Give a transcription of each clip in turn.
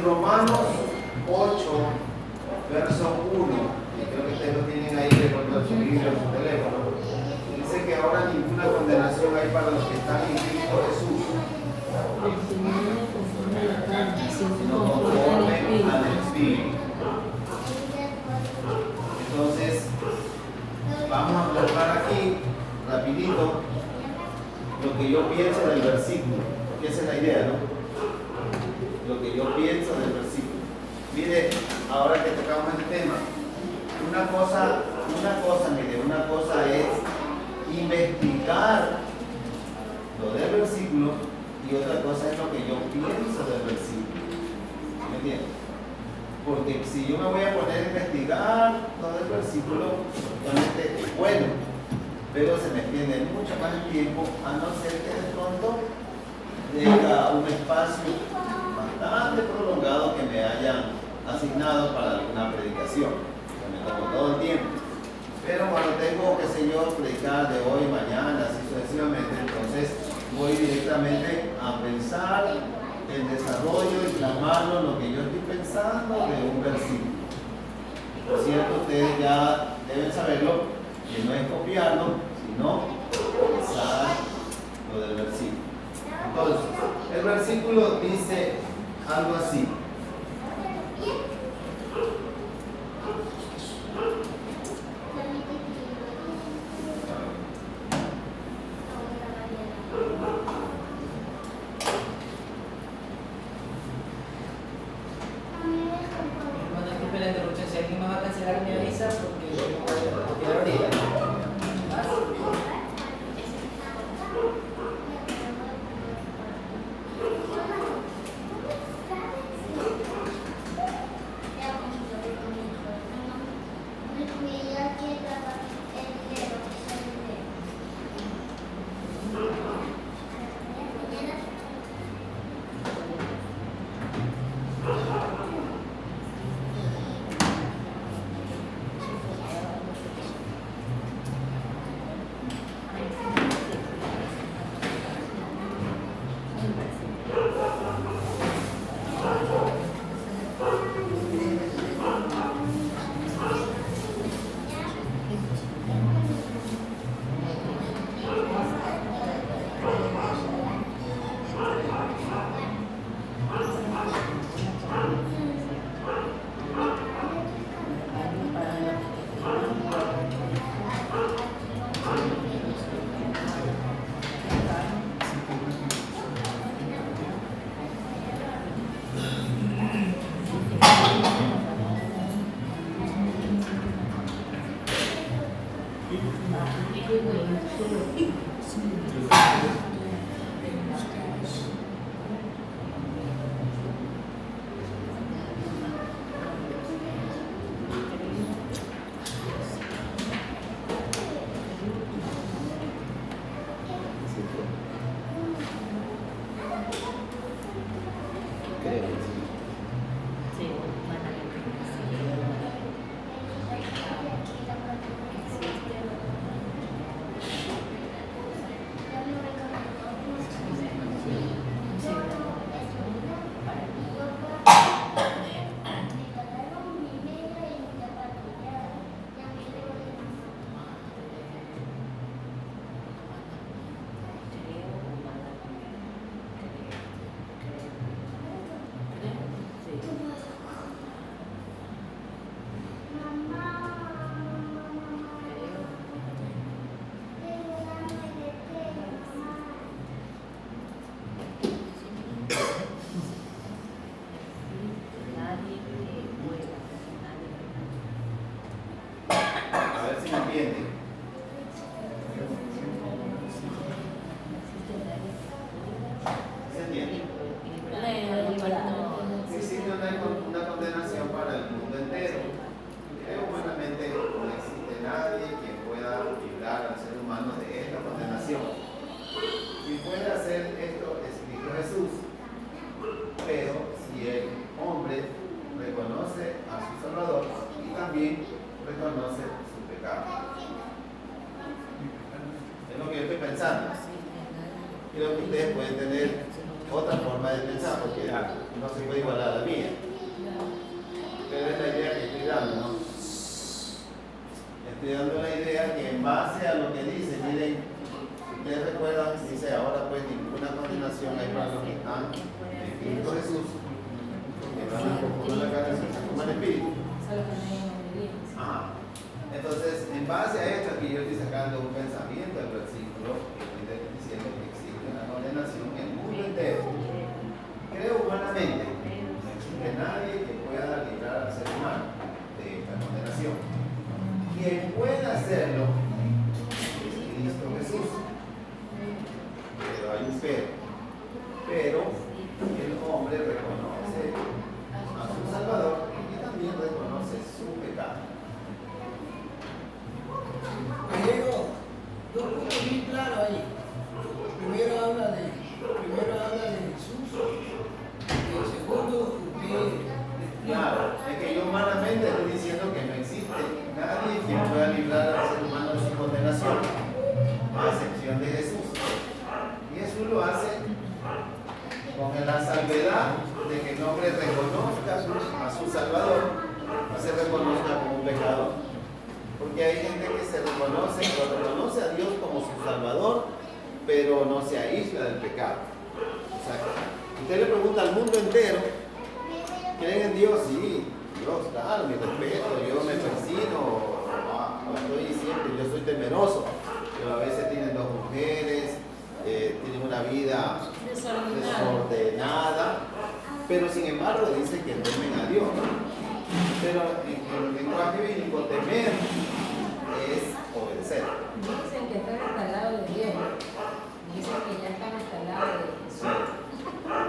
Romanos 8, verso 1, y creo que ustedes lo tienen ahí de pronto en su libro, en su teléfono, dice que ahora ninguna condenación hay para los que están en Cristo Jesús, sino conforme al Espíritu. Entonces, vamos a colocar aquí, rapidito, lo que yo pienso del versículo, porque esa es la idea, ¿no? Lo que yo pienso del versículo. Mire, ahora que tocamos el tema, una cosa es investigar lo del versículo y otra cosa es lo que yo pienso del versículo. ¿Me entiendes? Porque si yo me voy a poner a investigar todo el versículo, obviamente es bueno, pero se me extiende mucho más el tiempo, a no ser que de pronto tenga un espacio bastante prolongado que me hayan asignado para alguna predicación, que me tomo todo el tiempo. Pero cuando tengo, qué sé yo, predicar de hoy, mañana, así sucesivamente, entonces voy directamente a pensar el desarrollo y plasmarlo lo que yo estoy pensando de un versículo. Por cierto, ustedes ya deben saberlo, que no es copiarlo, sino pensar lo del versículo. Entonces, el versículo dice algo así. Creo que ustedes pueden tener otra forma de pensar, porque no se puede igualar a la mía. Pero es la idea que estoy dando, ¿no? Estoy dando la idea que en base a lo que dice, miren, ustedes recuerdan, dice ahora pues ninguna condenación hay para los que están en Cristo Jesús, que no han conforme a la carne, sino como el Espíritu. Ajá. Entonces, en base a esto aquí yo estoy sacando un pensamiento del versículo que estoy diciendo que existe una condenación en el mundo entero. Creo humanamente, no existe nadie que pueda librar al ser humano de esta condenación. Quien pueda hacerlo es Cristo Jesús. Pero hay un pero el hombre reconoce a su Salvador y también reconoce su pecado. Dos puntos muy claros ahí. Primero habla de Jesús, y el segundo Claro, es que yo humanamente estoy diciendo que no existe nadie que pueda librar al ser humano de su condenación, a excepción de Jesús. Y Jesús lo hace con la salvedad de que el hombre reconozca a su Salvador y se reconozca como un pecador. Porque hay gente que se reconoce a Dios como su Salvador, pero no se aísla del pecado. O sea, usted le pregunta al mundo entero, ¿creen en Dios? Sí, Dios, claro, mi respeto, yo me persino, yo soy temeroso, pero a veces tienen dos mujeres, tienen una vida desordenada, pero sin embargo dice que temen a Dios. Pero en el lenguaje bíblico, temer es obedecer. Dicen que están hasta el lado de Dios. Dicen que ya están hasta el lado de Jesús.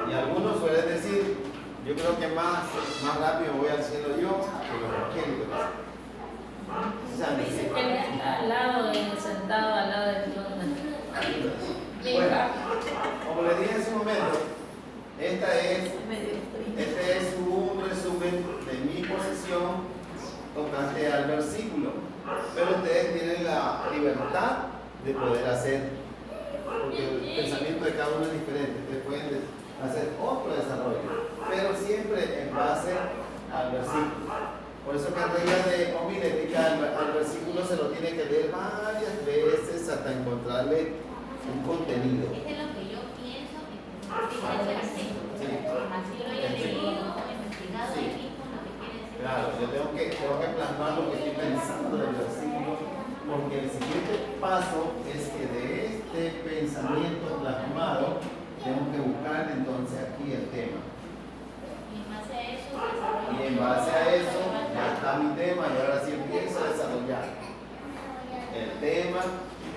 Y algunos suelen decir, yo creo que más rápido voy al cielo yo que los evangélicos. Dicen que él está al lado, sentado al lado del trono. Bueno, como les dije en su momento, este es un resumen de mi posición tocante al versículo. Pero ustedes tienen la libertad de poder hacer, porque el pensamiento de cada uno es diferente. Ustedes pueden hacer otro desarrollo, pero siempre en base al versículo. Por eso que en regla de homilética al versículo se lo tiene que leer varias veces hasta encontrarle un contenido. Es de lo que yo pienso que así yo lo he leído, investigado aquí con lo que quiere decir. Claro, yo tengo que plasmar lo que estoy pensando del versículo, porque el siguiente paso es que de este pensamiento plasmado tengo que buscar entonces aquí el tema. Y en base a eso ya está mi tema y ahora sí empiezo a desarrollar. El tema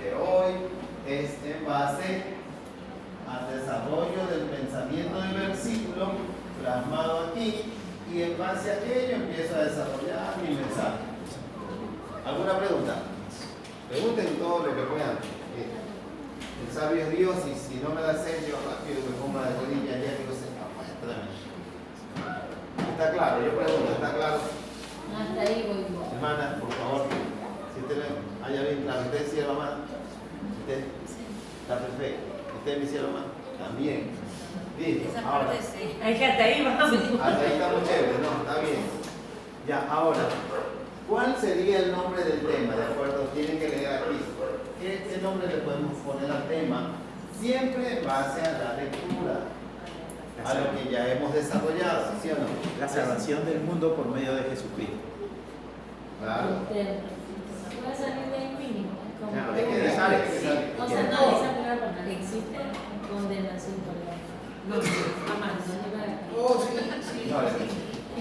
de hoy es en base al desarrollo del pensamiento del versículo plasmado aquí, y en base a aquello empiezo a desarrollar mi mensaje. ¿Alguna pregunta? Pregunten todo lo que puedan. El sabio es Dios, y si no me da sed, yo rápido me pongo de rodillas ya que no se muéstrame. ¿Está claro? Yo pregunto, ¿está claro? Hasta ahí voy yo. Hermana, por favor, si usted haya bien claro, ¿usted es cielo más? ¿Usted? Está perfecto. ¿Usted mi cielo más? También. Listo. Esa Ahora. parte sí. Hay que hasta ahí vamos. Hasta ahí estamos chéveres, no, está bien. Ya, ahora, ¿cuál sería el nombre del tema? ¿De acuerdo? Tienen que leer aquí. ¿Qué nombre le podemos poner al tema? Siempre en base a la lectura, a lo que ya hemos desarrollado, ¿sí o no? La salvación del mundo por medio de Jesucristo. Claro. Puede salir de ahí mínimo. Como Claro, que- hay que dejar que salga. O sea, no, esa primera parte. Existe condenación por la. No, jamás. No llega a. Oh, sí. No,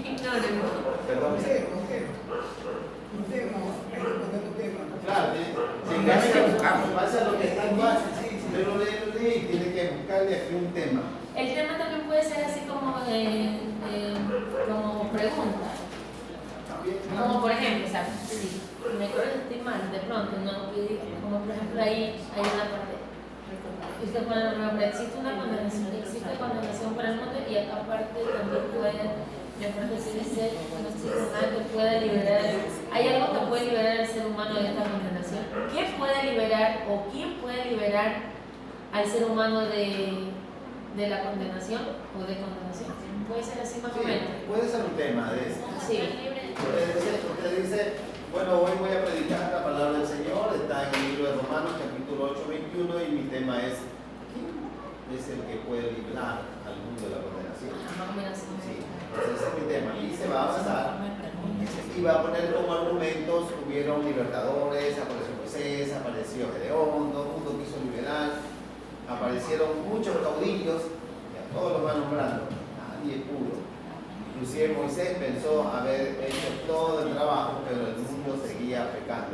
Ignórenlo. perdón. Un tema, hay que poner un tema. Claro, en base a lo que está en base, pero lee y tiene que buscarle aquí un tema. El tema también puede ser así como pregunta. Como por ejemplo, o sea, si me acuerdo que estoy mal, de pronto, ¿no? Como por ejemplo ahí hay una parte. Usted pone la palabra, existe condenación para el mundo, y aparte también puede, de pronto si dice que puede liberar, hay algo que puede liberar al ser humano de esta condenación. ¿Qué puede liberar o quién puede liberar al ser humano de de la condenación o de condenación. Puede ser así más o Sí, menos. puede ser un tema de eso. Sí. Usted dice, bueno, hoy voy a predicar la palabra del Señor, está en el libro de Romanos, capítulo 8, 21, y mi tema es, ¿quién es el que puede librar al mundo de la condenación? Más o menos así. Sí, entonces ese es mi tema. Y se va a avanzar y va a poner como argumentos, hubieron libertadores, apareció Moisés, apareció Gedeón, todo el mundo quiso liberar, aparecieron muchos caudillos, y a todos los van nombrando, nadie pudo. Inclusive Moisés pensó haber hecho todo el trabajo, pero el mundo seguía pecando.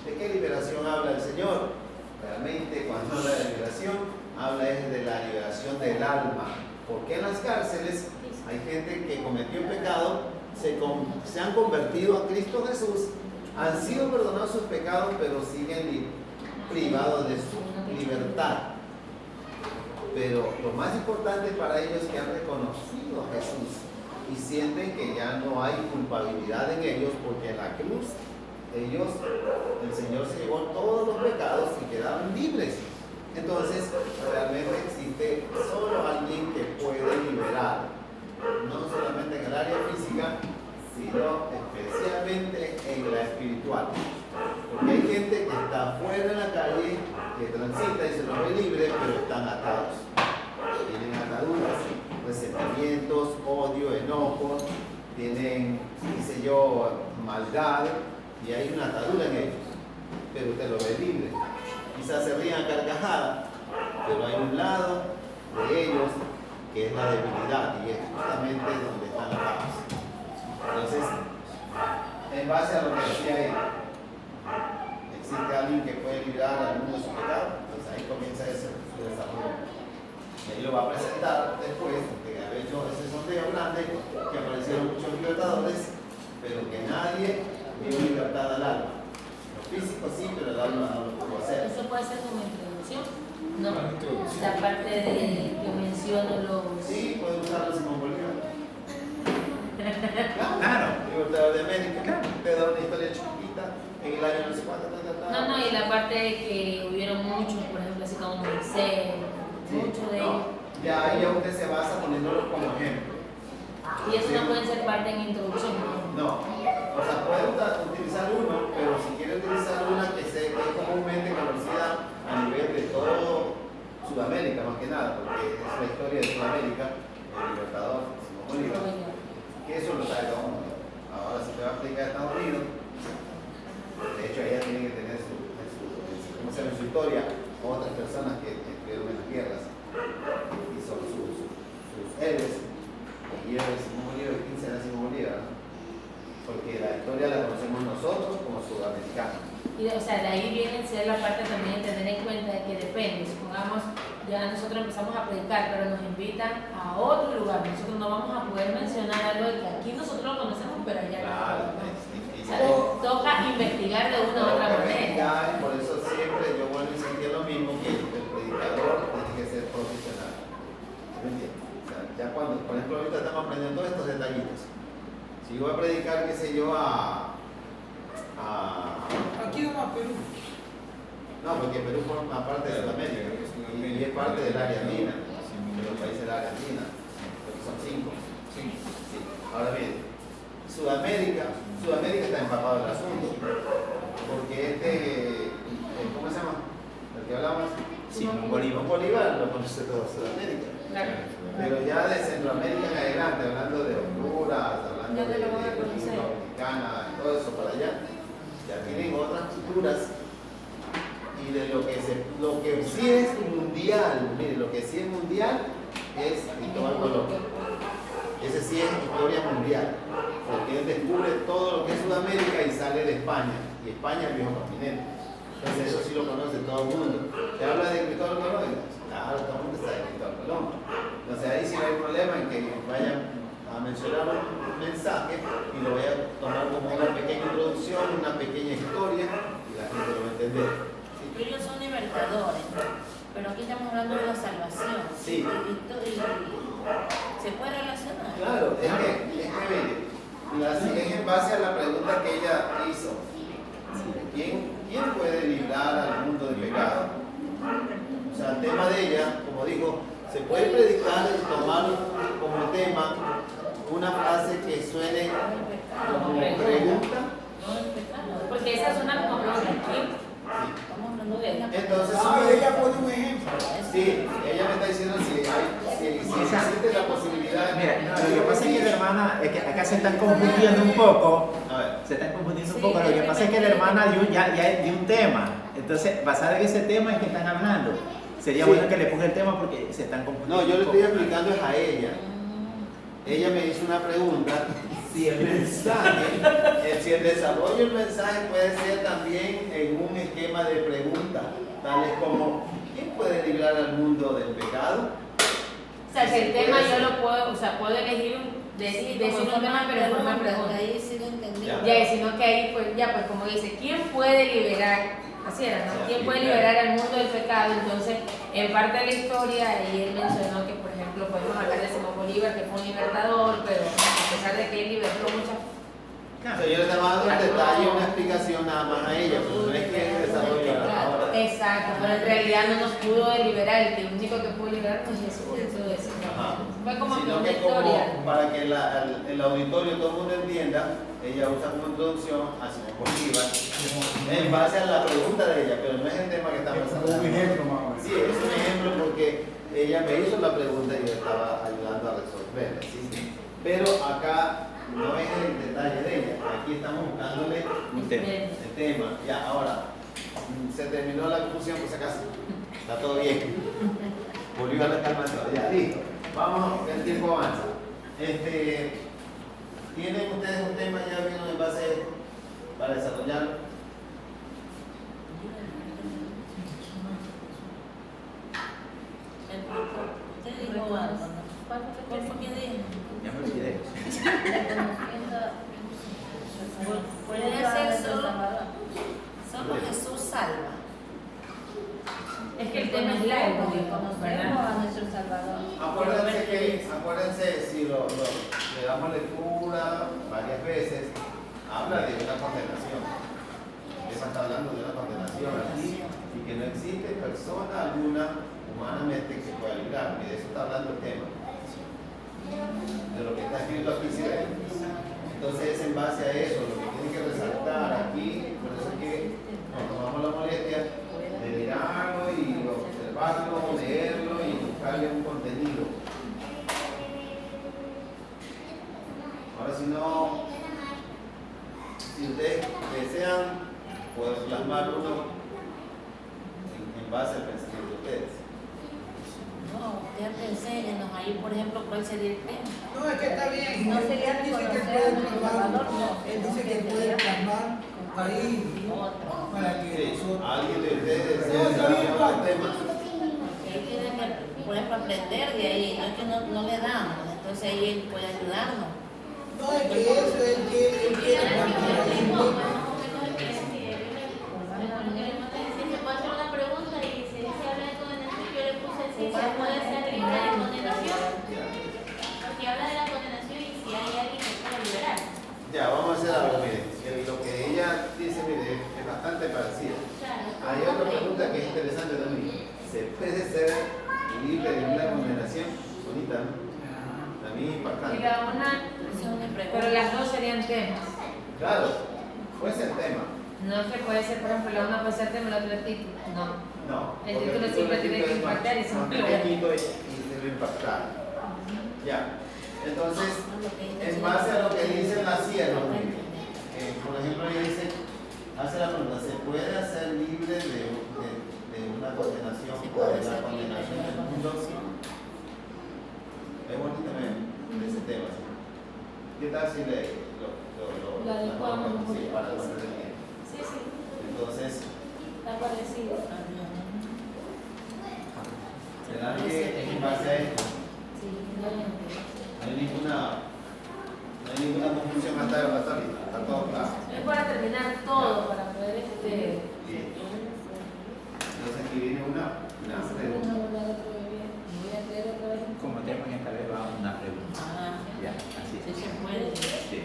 ¿De qué liberación habla el Señor? Realmente cuando habla de liberación, habla es de la liberación del alma. Porque en las cárceles hay gente que cometió pecado, se han convertido a Cristo Jesús, han sido perdonados sus pecados, pero siguen privados de su libertad. Pero lo más importante para ellos es que han reconocido a Jesús y sienten que ya no hay culpabilidad en ellos, porque en la cruz el Señor se llevó todos los pecados y quedaron libres. Entonces realmente existe solo alguien que puede liberar, no solamente en el área física, sino especialmente en la espiritual. Porque hay gente que está fuera en la calle, que transita y se los ve libre, pero están atados. Tienen ataduras, resentimientos, odio, enojos, tienen, qué sé yo, maldad, y hay una atadura en ellos. Pero usted lo ve libre. Quizás se rían a carcajadas, pero hay un lado de ellos que es la debilidad, y es justamente donde están atados. Entonces, en base a lo que decía él, existe alguien que puede librar al mundo de su pecado, entonces ahí comienza su desarrollo. Y ahí lo va a presentar después de haber hecho ese sondeo grande, que aparecieron muchos libertadores, pero que nadie dio libertad al alma. Lo físico sí, pero el alma no lo pudo hacer. Eso puede ser como introducción. No, la parte de que menciono los... Sí, puede usarlo Simón Bolívar. Claro. Libertador de América, te da una historia chiquita en el año no sé cuánto. No, y la parte de que hubieron muchos, por ejemplo, así como Moisés, muchos de ellos. Ya ahí ya usted se basa poniéndolo como ejemplo. Y eso no puede ser parte en introducción. No, o sea, puede utilizar uno, pero si quiere utilizar una que es comúnmente conocida a nivel de todo Sudamérica, más que nada, porque es la historia de Sudamérica, el libertador Simón Bolívar, que eso lo sabe todo el mundo. Ahora si te va a aplicar a Estados Unidos, de hecho ella tiene que tener ¿cómo se llama? Su historia, otras personas que estuvieron en las guerras y son sus héroes. Y el Simón Bolívar, 15 era Simón Bolívar, ¿no? Porque la historia la conocemos nosotros como sudamericanos. Y o sea, de ahí viene ser la parte también de tener en cuenta de que depende. Supongamos, ya nosotros empezamos a predicar, pero nos invitan a otro lugar. Nosotros no vamos a poder mencionar algo que aquí nosotros lo conocemos, pero allá Claro, no. es difícil. O sea, toca investigar de una u otra manera. Y por eso siempre yo vuelvo a insistir lo mismo, que el predicador tiene que ser profesional. ¿Me entiendes? O sea, ya cuando, por ejemplo, ahorita estamos aprendiendo estos detallitos. Si yo voy a predicar, qué sé yo, Aquí vamos a Perú. No, porque Perú forma parte de Sudamérica y es parte del área andina, de los países del área andina, porque son 5. Sí. Ahora bien, Sudamérica está empapado del asunto, porque ¿cómo se llama? El que hablamos, Simón Bolívar. Bolívar lo conoce todo Sudamérica. Claro. Pero ya de Centroamérica en adelante, hablando de Honduras, hablando Ya de te lo van a conocer. República Dominicana, todo eso para allá, ya tienen otras culturas. Y de lo que sí es mundial, mire, lo que sí es mundial es Cristóbal Colón. Ese sí es historia mundial, porque él descubre todo lo que es Sudamérica y sale de España, y España es el viejo continente. Entonces eso sí lo conoce todo el mundo. ¿Se habla de Cristóbal Colón? Claro, todo el mundo sabe de Cristóbal Colón. Entonces ahí sí no hay problema en que vayan a mencionar un mensaje y lo vaya a tomar como una pequeña introducción, una pequeña historia, y la gente lo va a entender. Ellos son libertadores, pero aquí estamos hablando de la salvación. Sí. ¿Se puede relacionar? Claro, es que mire, es en base a la pregunta que ella hizo. ¿Quién puede librar al mundo de pecado? O sea, el tema de ella, como dijo, Se puede predicar y tomar como tema una frase que suene como pregunta. Porque esa suena como pregunta. Estamos hablando de ella. Entonces, ella pone un ejemplo. sí, ella me está diciendo si existe la posibilidad. Mira, no, lo que pasa es que la hermana, es que acá se están confundiendo un poco. A ver. Se están confundiendo un poco. Lo que pasa es que la hermana ya dio un tema. Entonces, basado en ese tema es que están hablando. Sería Sí. bueno que le ponga el tema porque se están confundiendo. No, yo le un estoy poco. explicando es a ella. Ella me hizo una pregunta, si el mensaje, si el desarrollo del mensaje puede ser también en un esquema de preguntas, tales como, ¿quién puede librar al mundo del pecado? O sea, que el tema yo lo puedo, o sea, puedo elegir decir un tema, pero en forma de pregunta. Ahí sí lo entendí. Ya, sino que ahí, pues, ya, pues, como dice, ¿quién puede liberar? Así era, ¿no? ¿Quién puede liberar al mundo del pecado? Entonces, en parte de la historia, y él mencionó que, por ejemplo, podemos hablar de Simón Bolívar, que fue un libertador, pero a pesar de que él libertó muchas. O sea, yo le estaba dando un detalle, una explicación nada más a ella, pero no es que el desarrollo ahora. Exacto, pero en realidad no nos pudo liberar, el único que pudo liberar fue Jesús. Eso Ajá. fue como que Sino una que historia. como para que el auditorio todo el mundo entienda, ella usa como introducción a Simón Bolívar en base a la pregunta de ella, pero no es el tema que estamos hablando. Un ejemplo más o menos. Sí, es un ejemplo porque ella me hizo la pregunta y yo estaba ayudando a resolverla. ¿Sí? Pero acá no es el detalle de ella, aquí estamos buscándole Un tema. el tema. Ya, ahora, se terminó la confusión por si acaso. Está todo bien. Bolívar está calmando. Ya, listo. Vamos, que el tiempo avanza. ¿Tienen ustedes un tema ya bien en base para desarrollarlo? Usted dijo algo, ¿no? ¿Cuál fue que dijo? Ya me olvidé. Puede ser solo Jesús salva. Es que el tema es largo, Conocemos ¿verdad? a nuestro Salvador. Acuérdense si le damos lectura varias veces, habla de una condenación. Esa está hablando de una condenación aquí y que no existe persona alguna humanamente que pueda librar. Y de eso está hablando el tema. De lo que está escrito aquí, ¿sí ven? Entonces es en base a eso lo que tiene que resaltar aquí. Por eso es que nos tomamos la molestia de mirarlo y observarlo, leerlo y buscarle un contenido. Ahora si ustedes desean, pueden plasmar uno en base al pensamiento de ustedes. No, ya enséñenos ahí, por ejemplo, cuál sería el tema. No, es que está bien. No sería Él dice que reconocer puede a nuestro plasmar. Salvador, no. Él dice que puede plasmar ahí Otro. para que Sí, nosotros. alguien de ustedes desea No, está bien, desarrollar un Juan. tema. Él tiene que, por ejemplo, aprender de ahí, no es que no le damos, entonces ahí él puede ayudarnos. No, es que eso es que él quiere plasmar ahí un tema. Se puede hacer una pregunta y si dice habla de condenación, yo le puse si se puede ser libre de condenación. Porque habla de la condenación y si hay alguien que pueda liberar. Ya, vamos a hacer algo, miren. Lo que ella dice, mire, es bastante parecido. Hay otra pregunta que es interesante también. ¿Se puede ser libre de una condenación? Bonita, ¿no? También Y impactante. la una, Esa es una pregunta. pero las dos serían temas. Claro, puede ser tema. No que puede ser, por ejemplo, la una puede ser tema y la otra título. No. No. El porque título siempre tiene que impactar y es son pequeñito y debe impactar. Ya. Entonces, en base a lo que dice la sierra, por ejemplo, ella dice, hace la pregunta, ¿se puede hacer libre de una condenación o de la condenación del mundo? Es bonito de ese tema. ¿Sí? ¿Qué tal si La adecuamos un sí, poquito. para no perder tiempo? Sí, sí, Entonces, está parecido. ¿será que en base a esto Sí, no lo entiendo. no hay ninguna confusión hasta ahorita? Está todo claro. Es para terminar todo, para poder Bien. Entonces aquí viene una pregunta. Como tema en esta vez va una pregunta. Ah, Ya, así. sí se puede. Sí.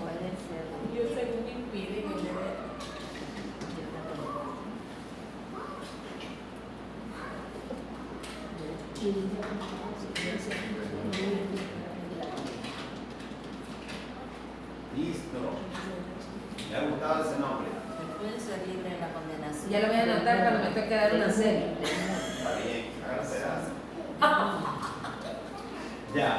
Puede ser. Yo según impide que le dé. Listo. ¿Le ha gustado ese nombre? Pueden ser libres de la condenación. Ya lo voy a anotar cuando me toque dar una serie. Está bien, haga pedazo. Ya.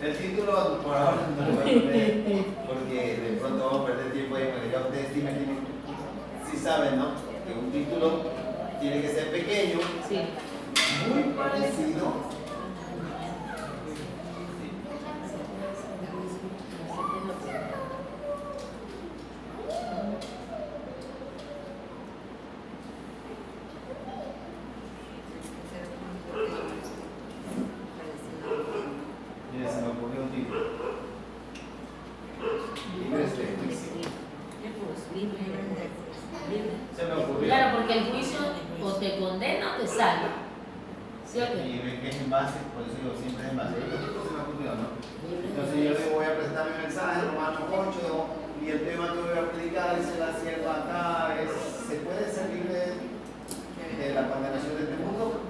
El título por ahora no lo voy a poner porque de pronto vamos a perder tiempo ahí, porque ya ustedes sí saben, ¿no? Que un título tiene que ser pequeño, Sí. muy parecido. Mira, se me ocurrió un título. Libres de juicio. Se me ocurrió. Claro, porque el juicio o te condena o te salva. ¿Sí o qué? Y ven que es en base, por eso digo, siempre es en base. Este título se me ocurrió, ¿no? Entonces yo le voy a presentar mi mensaje, Romanos 8, y el tema que voy a predicar dice la sierva acá, ¿se puede ser libre de la condenación de este mundo?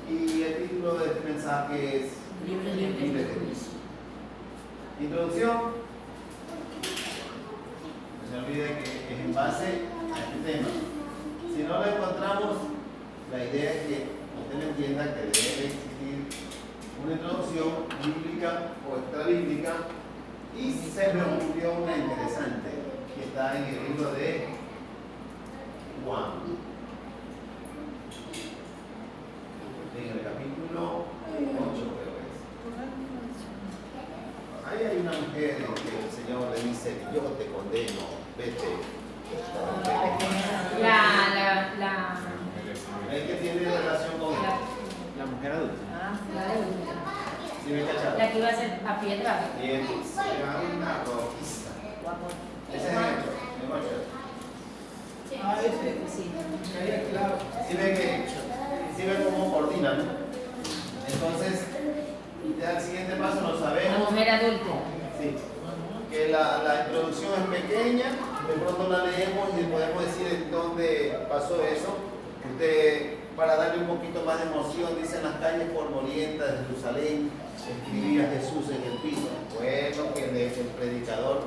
Y el título de este mensaje es Libre de juicio. Introducción. No se olvide que es en base a este tema. Si no lo encontramos, la idea es que usted me entienda que debe existir una introducción bíblica o extrabíblica, y se me ocurrió una interesante que está en el libro de Juan, en el capítulo 8, creo que es. Ahí hay una mujer que el Señor le dice: yo te condeno, vete. ¿Ves que tiene relación con La mujer adulta. La de ¿Sí me cachado? la que iba a ser a piedra. Bien, se llama una rojiza. Ese ejemplo, ¿me gusta? Ah, ese. Sí. Ahí, claro. Si ve cómo coordinan, ¿no? Entonces, ya el siguiente paso lo La sabemos. mujer adulta. Sí. Que la introducción es pequeña, de pronto la leemos y podemos decir en dónde pasó eso. Usted, para darle un poquito más de emoción, dice: en las calles polvorientas de Jerusalén escribía Jesús en el piso. Bueno, que el predicador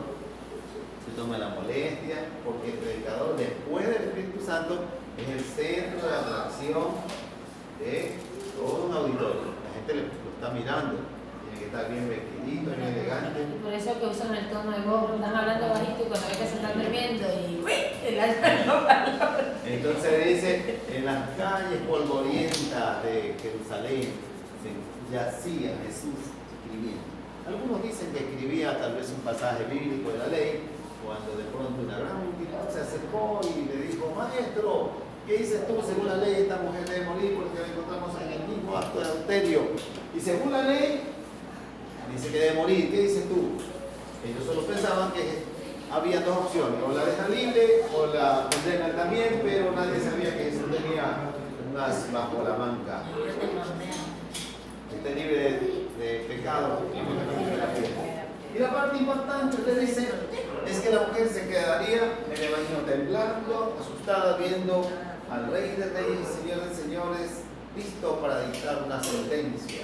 se tome la molestia, porque el predicador, después del Espíritu Santo, es el centro de atracción de todo un auditorio. La gente lo está mirando, tiene que estar bien vestidito, bien elegante. Y por eso que usan el tono de voz, están hablando bajito y cuando ve que se están durmiendo y el alma. Entonces dice: en las calles polvorientas de Jerusalén yacía Jesús escribiendo. Algunos dicen que escribía tal vez un pasaje bíblico de la ley, cuando de pronto una gran multitud se acercó y le dijo: maestro, ¿qué dices tú? Según la ley esta mujer debe morir porque la encontramos en el mismo acto de adulterio. Y según la ley dice que debe morir. ¿Qué dices tú? Ellos solo pensaban que había dos opciones: o la dejan libre o la condenan también, pero nadie sabía que Jesús tenía un as bajo la manga. Esté libre de pecado. Y la parte importante, usted dice, es que la mujer se quedaría, me la imagino, temblando, asustada, viendo al Rey de Reyes y Señor de Señores, listo para dictar una sentencia.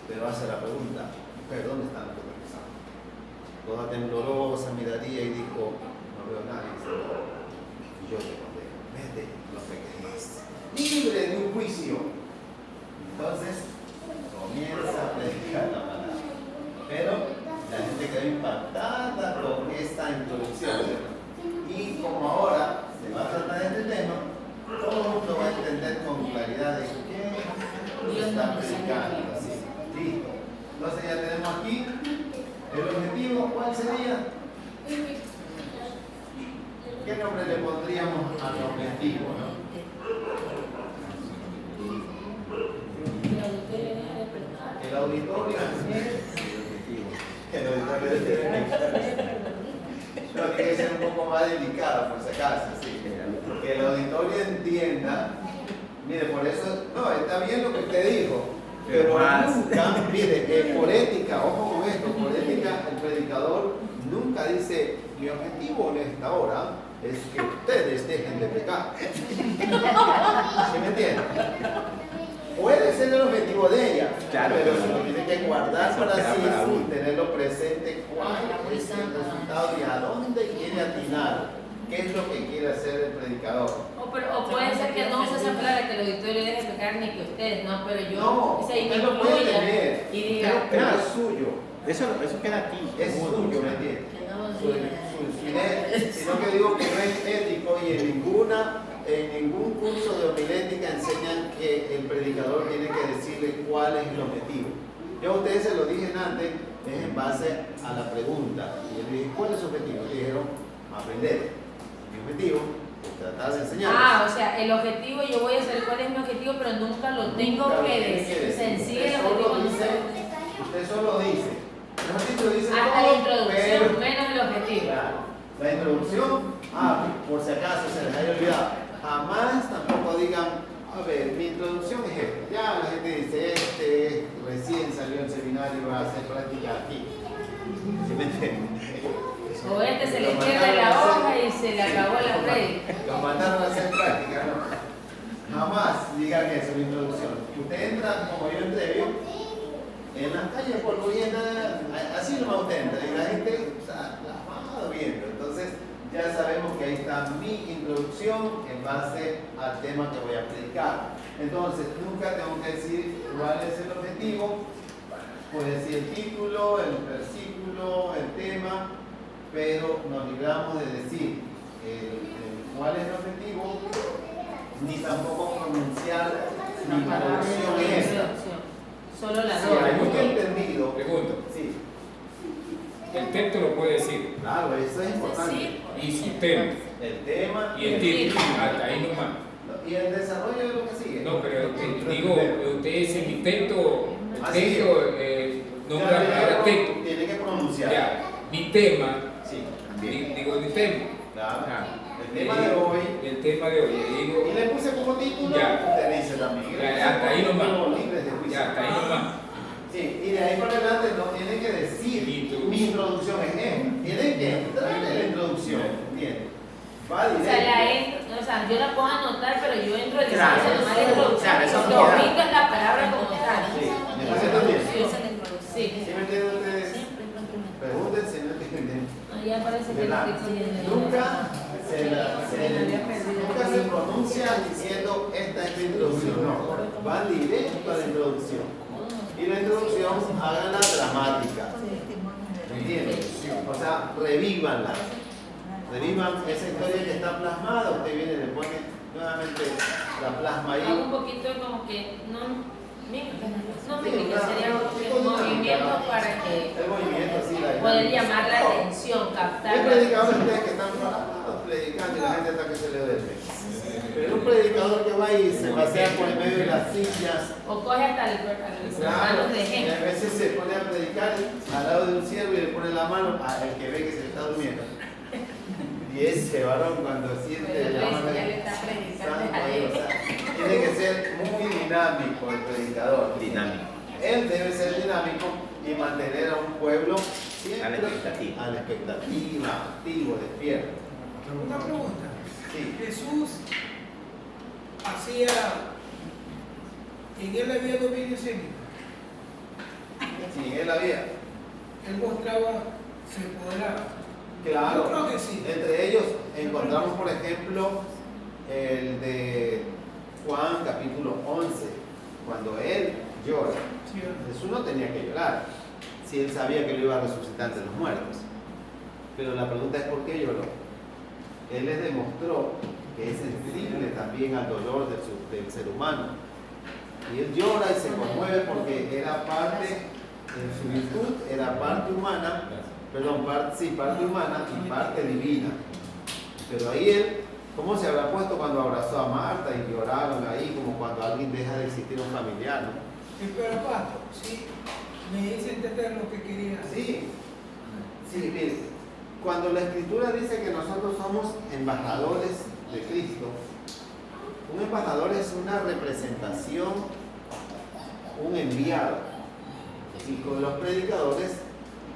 Pero hace la pregunta: mujer, ¿dónde están los que pensaban? Toda temblorosa miraría y dijo: no veo a nadie, Señor. Y yo te condeno, vete, no peques más. Libre de un juicio. Entonces comienza a predicar la palabra. Pero la gente quedó impactada con esta introducción. Y como ahora se va a tratar de este tema, todo el mundo va a entender con claridad de qué está predicando. Así, listo. Entonces ya tenemos aquí el objetivo. ¿Cuál sería? ¿Qué nombre le pondríamos al objetivo, no? El auditorio. El auditorio debe creo que debe ser un poco más delicado, por si acaso, sí. Que el auditorio entienda. Mire, por eso, no, está bien lo que usted dijo, pero nunca, mire, por ética, ojo con esto, por ética, el predicador nunca dice: mi objetivo en esta hora es que ustedes dejen de pecar. ¿Sí me entienden? Puede ser el objetivo de ella, Claro, pero pero se lo tiene que guardar eso para queda sí para y uno. tenerlo presente cuál es el resultado y a dónde quiere atinar, qué es lo que quiere hacer el predicador. O puede ser que no use esa palabra, que el auditorio deje explicar ni que ustedes, no, pero yo, No, o sea, y me usted lo puede incluya tener, y diga, pero es suyo, Eso queda aquí. es seguro, suyo, o ¿me sea. entiendes? Que no Su idea, sino que digo que no es ético y en ningún curso de homilética enseñan que el predicador tiene que decirle cuál es el objetivo. Yo a ustedes se lo dije antes, es en base a la pregunta. Y yo les dije, ¿cuál es su objetivo? Y dijeron, aprender. Mi objetivo es tratar de enseñar. o sea, el objetivo, yo voy a saber cuál es mi objetivo, pero nunca lo tengo que decir. O sea, en sí el objetivo Usted solo dice. Mejor dicho, dice hasta la todo, introducción, pero- menos el objetivo. Claro. La introducción, por si acaso se les haya olvidado. Jamás tampoco digan, a ver, mi introducción es esta. Ya la gente dice, recién salió del seminario y va a hacer práctica aquí. ¿Sí me entienden? O se le pierde la hoja y se le acabó la prédica. Lo mandaron a hacer práctica, ¿no? Jamás digan eso en la introducción. Usted entra, como yo entré, ¿vio? En las calles polvorientas, así nomás usted entra y la gente está plasmado viendo. Entonces, ya sabemos que ahí está mi introducción en base al tema que voy a predicar. Entonces, nunca tengo que decir cuál es el objetivo, puede decir el título, el versículo, el tema, pero nos libramos de decir cuál es el objetivo, ni tampoco pronunciar mi introducción en esta. Solo la Sí, norma. hay muy entendido. Pregunto. Sí, El texto lo puede decir. claro, eso es importante. Y su tema. El tema Y el título. Hasta ahí nomás. y el desarrollo de lo que sigue. No, pero digo, usted dice mi texto. El Ah, sí. texto, nombra la palabra texto. Tiene que pronunciar. Ya. Mi tema. Sí, también. Digo mi tema. Claro. Ah, El tema de hoy. El tema de hoy. Digo, Y le puse como título, Ya. usted dice también. Ya, hasta ahí nomás. Somos libres de juicio. ya, hasta ahí nomás. Sí, y de ahí para adelante no tiene que decir mi introducción es esta. Tiene que entrar en la introducción, ¿entiendes? Va O directo. sea, yo la puedo anotar, pero yo entro en Claro, la introducción. claro, eso Lo queda. único es la palabra como tal. Sí, ¿me parece también? Esa es la introducción. Sí. ¿Sí me entienden ustedes? Siempre encuentro una. Pregunten si no entienden. Ahí aparece que ¿Verdad? el texto Nunca se pronuncia diciendo esta es la introducción, no. Va directo a la introducción. Y la introducción háganla dramática. ¿Me entienden? O sea, revívanla. Revivan esa historia que está plasmada. Usted viene y le pone nuevamente la plasma hago ahí. un poquito como que mímica, no Sí, mímica, una- sería un movimiento para que El movimiento así, la poder dinámica. llamar la atención, captar Hay la predicadores atención. ustedes que están parados predicando y la gente está que se le duerme. Pero un predicador que va y se pasea por el medio de las sillas, O coge hasta el los claro, hermanos de y a ejemplo. veces se pone a predicar al lado de un siervo y le pone la mano al que ve que se le está durmiendo. Y ese varón cuando siente Pero la ves, mano ya le de está predicando Santo a Dios, él. o sea, tiene que ser muy dinámico el predicador. Dinámico. Él debe ser dinámico y mantener a un pueblo siempre A la expectativa. a la expectativa, activo, despierto. Una pregunta. Sí. Jesús hacía, en él había dominio escénico. Sí, en la vida. Él mostraba, se empoderaba. Claro. Yo creo que sí. Entre ellos encontramos, por ejemplo, el de Juan capítulo 11, cuando él llora. Sí, Jesús no tenía que llorar, si él sabía que lo iba a resucitar de los muertos. Pero la pregunta es ¿por qué lloró? Él les demostró que es sensible también al dolor del ser humano. Y él llora y se conmueve porque era parte, en su virtud, era parte humana, parte humana y parte divina. Pero ahí él, ¿cómo se habrá puesto cuando abrazó a Marta y lloraron ahí, como cuando alguien deja de existir un familiar, ¿no? pero pastor, sí, me hice entender lo que quería. Sí, sí, mire, cuando la Escritura dice que nosotros somos embajadores de Cristo, un embajador es una representación, un enviado. Y con los predicadores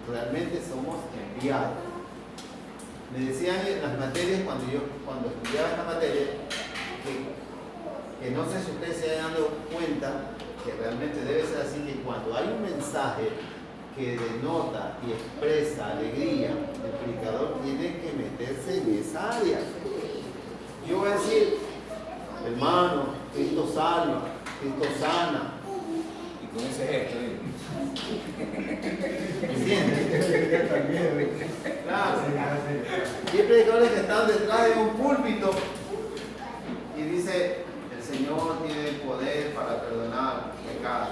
realmente somos enviados. Me decían en las materias, cuando estudiaba esta materia, que que no sé si ustedes se hayan dado cuenta que realmente debe ser así, que cuando hay un mensaje que denota y expresa alegría, el predicador tiene que meterse en esa área. Yo voy a decir, hermano, Cristo salva, Cristo sana. Y con ese gesto, ¿Entiendes? Claro. Y hay predicadores que están detrás de un púlpito y dice, el Señor tiene el poder para perdonar pecados.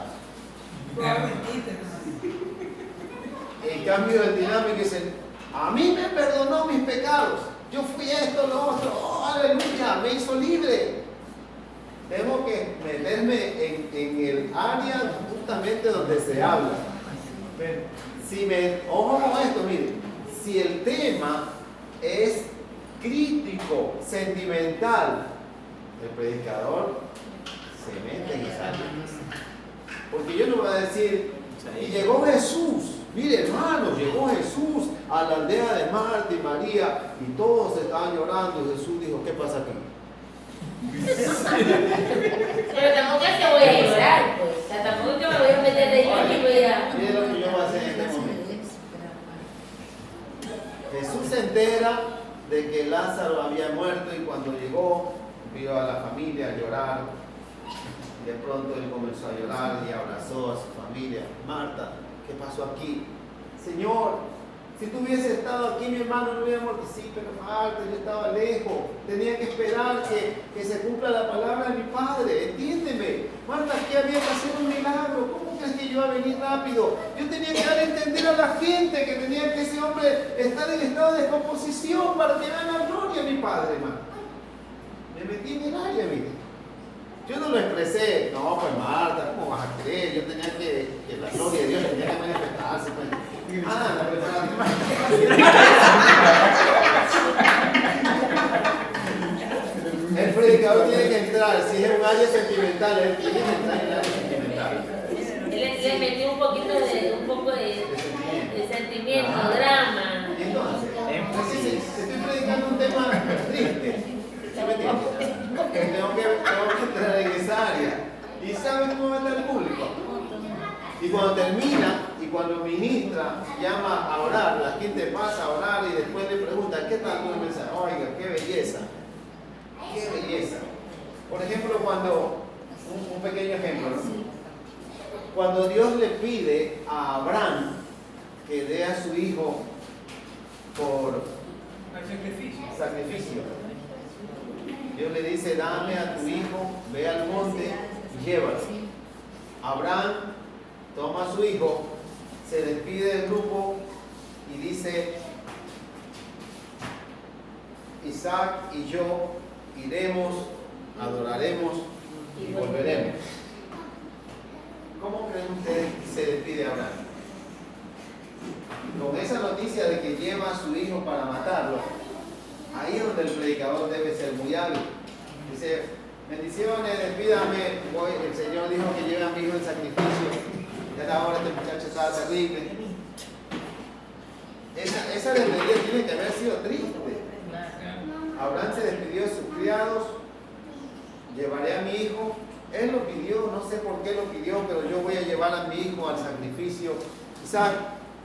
En cambio el dinámico dice, a mí me perdonó mis pecados, yo fui esto, lo otro, oh, aleluya, me hizo libre. Tengo que meterme en el área justamente donde se habla. Ojo con esto, miren, si el tema es crítico, sentimental, el predicador se mete en esa área. Porque yo no voy a decir, y llegó Jesús. Mire, hermanos, llegó Jesús a la aldea de Marta y María y todos estaban llorando. Y Jesús dijo, ¿qué pasa aquí? Pero tampoco es que voy a llorar, pues. O sea, tampoco es que me voy a meter de llorar y voy a... Mire lo que yo voy a hacer en este momento. Jesús se entera de que Lázaro había muerto y cuando llegó, vio a la familia llorar. De pronto él comenzó a llorar y abrazó a su familia. Marta, ¿qué pasó aquí? Señor, si tú hubieses estado aquí, mi hermano no hubiera muerto. Sí, pero Marta, yo estaba lejos. Tenía que esperar que se cumpla la palabra de mi padre. Entiéndeme. Marta, aquí había que hacer un milagro. ¿Cómo crees que yo iba a venir rápido? Yo tenía que dar a entender a la gente que tenía que ese hombre estar en estado de descomposición para que vean la gloria de mi padre, hermano. Me metí en el área, mire. Yo no lo expresé, no, pues Marta, ¿cómo vas a creer? Yo tenía que la gloria de Dios tenía que manifestarse. Pues. El predicador tiene que entrar, si es un área sentimental, él tiene que entrar en el área sentimental. Él le metió un poco de sentimiento, drama. Y entonces, si estoy predicando un tema triste, ¿sí me entiendes? Tengo que entrar en esa área. ¿Y saben cómo va a estar el público? Y cuando termina y cuando ministra, llama a orar, la gente pasa a orar y después le pregunta, ¿qué tal con el mensaje? Oiga, qué belleza, qué belleza. Por ejemplo, un pequeño ejemplo, ¿no? Cuando Dios le pide a Abraham que dé a su hijo por sacrificio, Dios le dice, dame a tu hijo, ve al monte y llévalo. Abraham toma a su hijo, se despide del grupo y dice, Isaac y yo iremos, adoraremos y volveremos. ¿Cómo creen ustedes que se despide Abraham? Con esa noticia de que lleva a su hijo para matarlo, ahí es donde el predicador debe ser muy hábil. Dice, bendiciones, despídame. El Señor dijo que lleve a mi hijo en sacrificio. Ya ahora este muchacho estaba terrible. Esa despedida tiene que haber sido triste. Abraham se despidió de sus criados. Llevaré a mi hijo. Él lo pidió, no sé por qué lo pidió, pero yo voy a llevar a mi hijo al sacrificio. Isaac,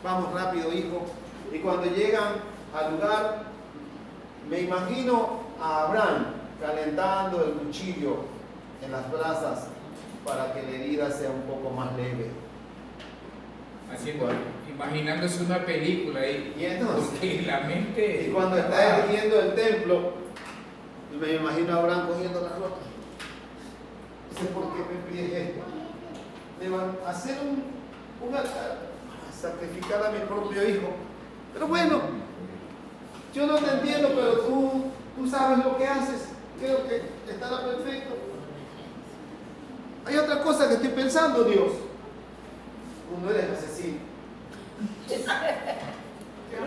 vamos rápido, hijo. Y cuando llegan al lugar, me imagino a Abraham calentando el cuchillo en las brasas para que la herida sea un poco más leve. Imaginándose una película ahí. Y entonces, porque la mente. y cuando está erigiendo el templo, me imagino a Abraham cogiendo la ropa. No sé por qué me pides esto. Me van a hacer un altar, a sacrificar a mi propio hijo. Pero bueno, yo no te entiendo, pero tú sabes lo que haces. Creo que estará perfecto. Hay otra cosa que estoy pensando, Dios. Tú no eres asesino.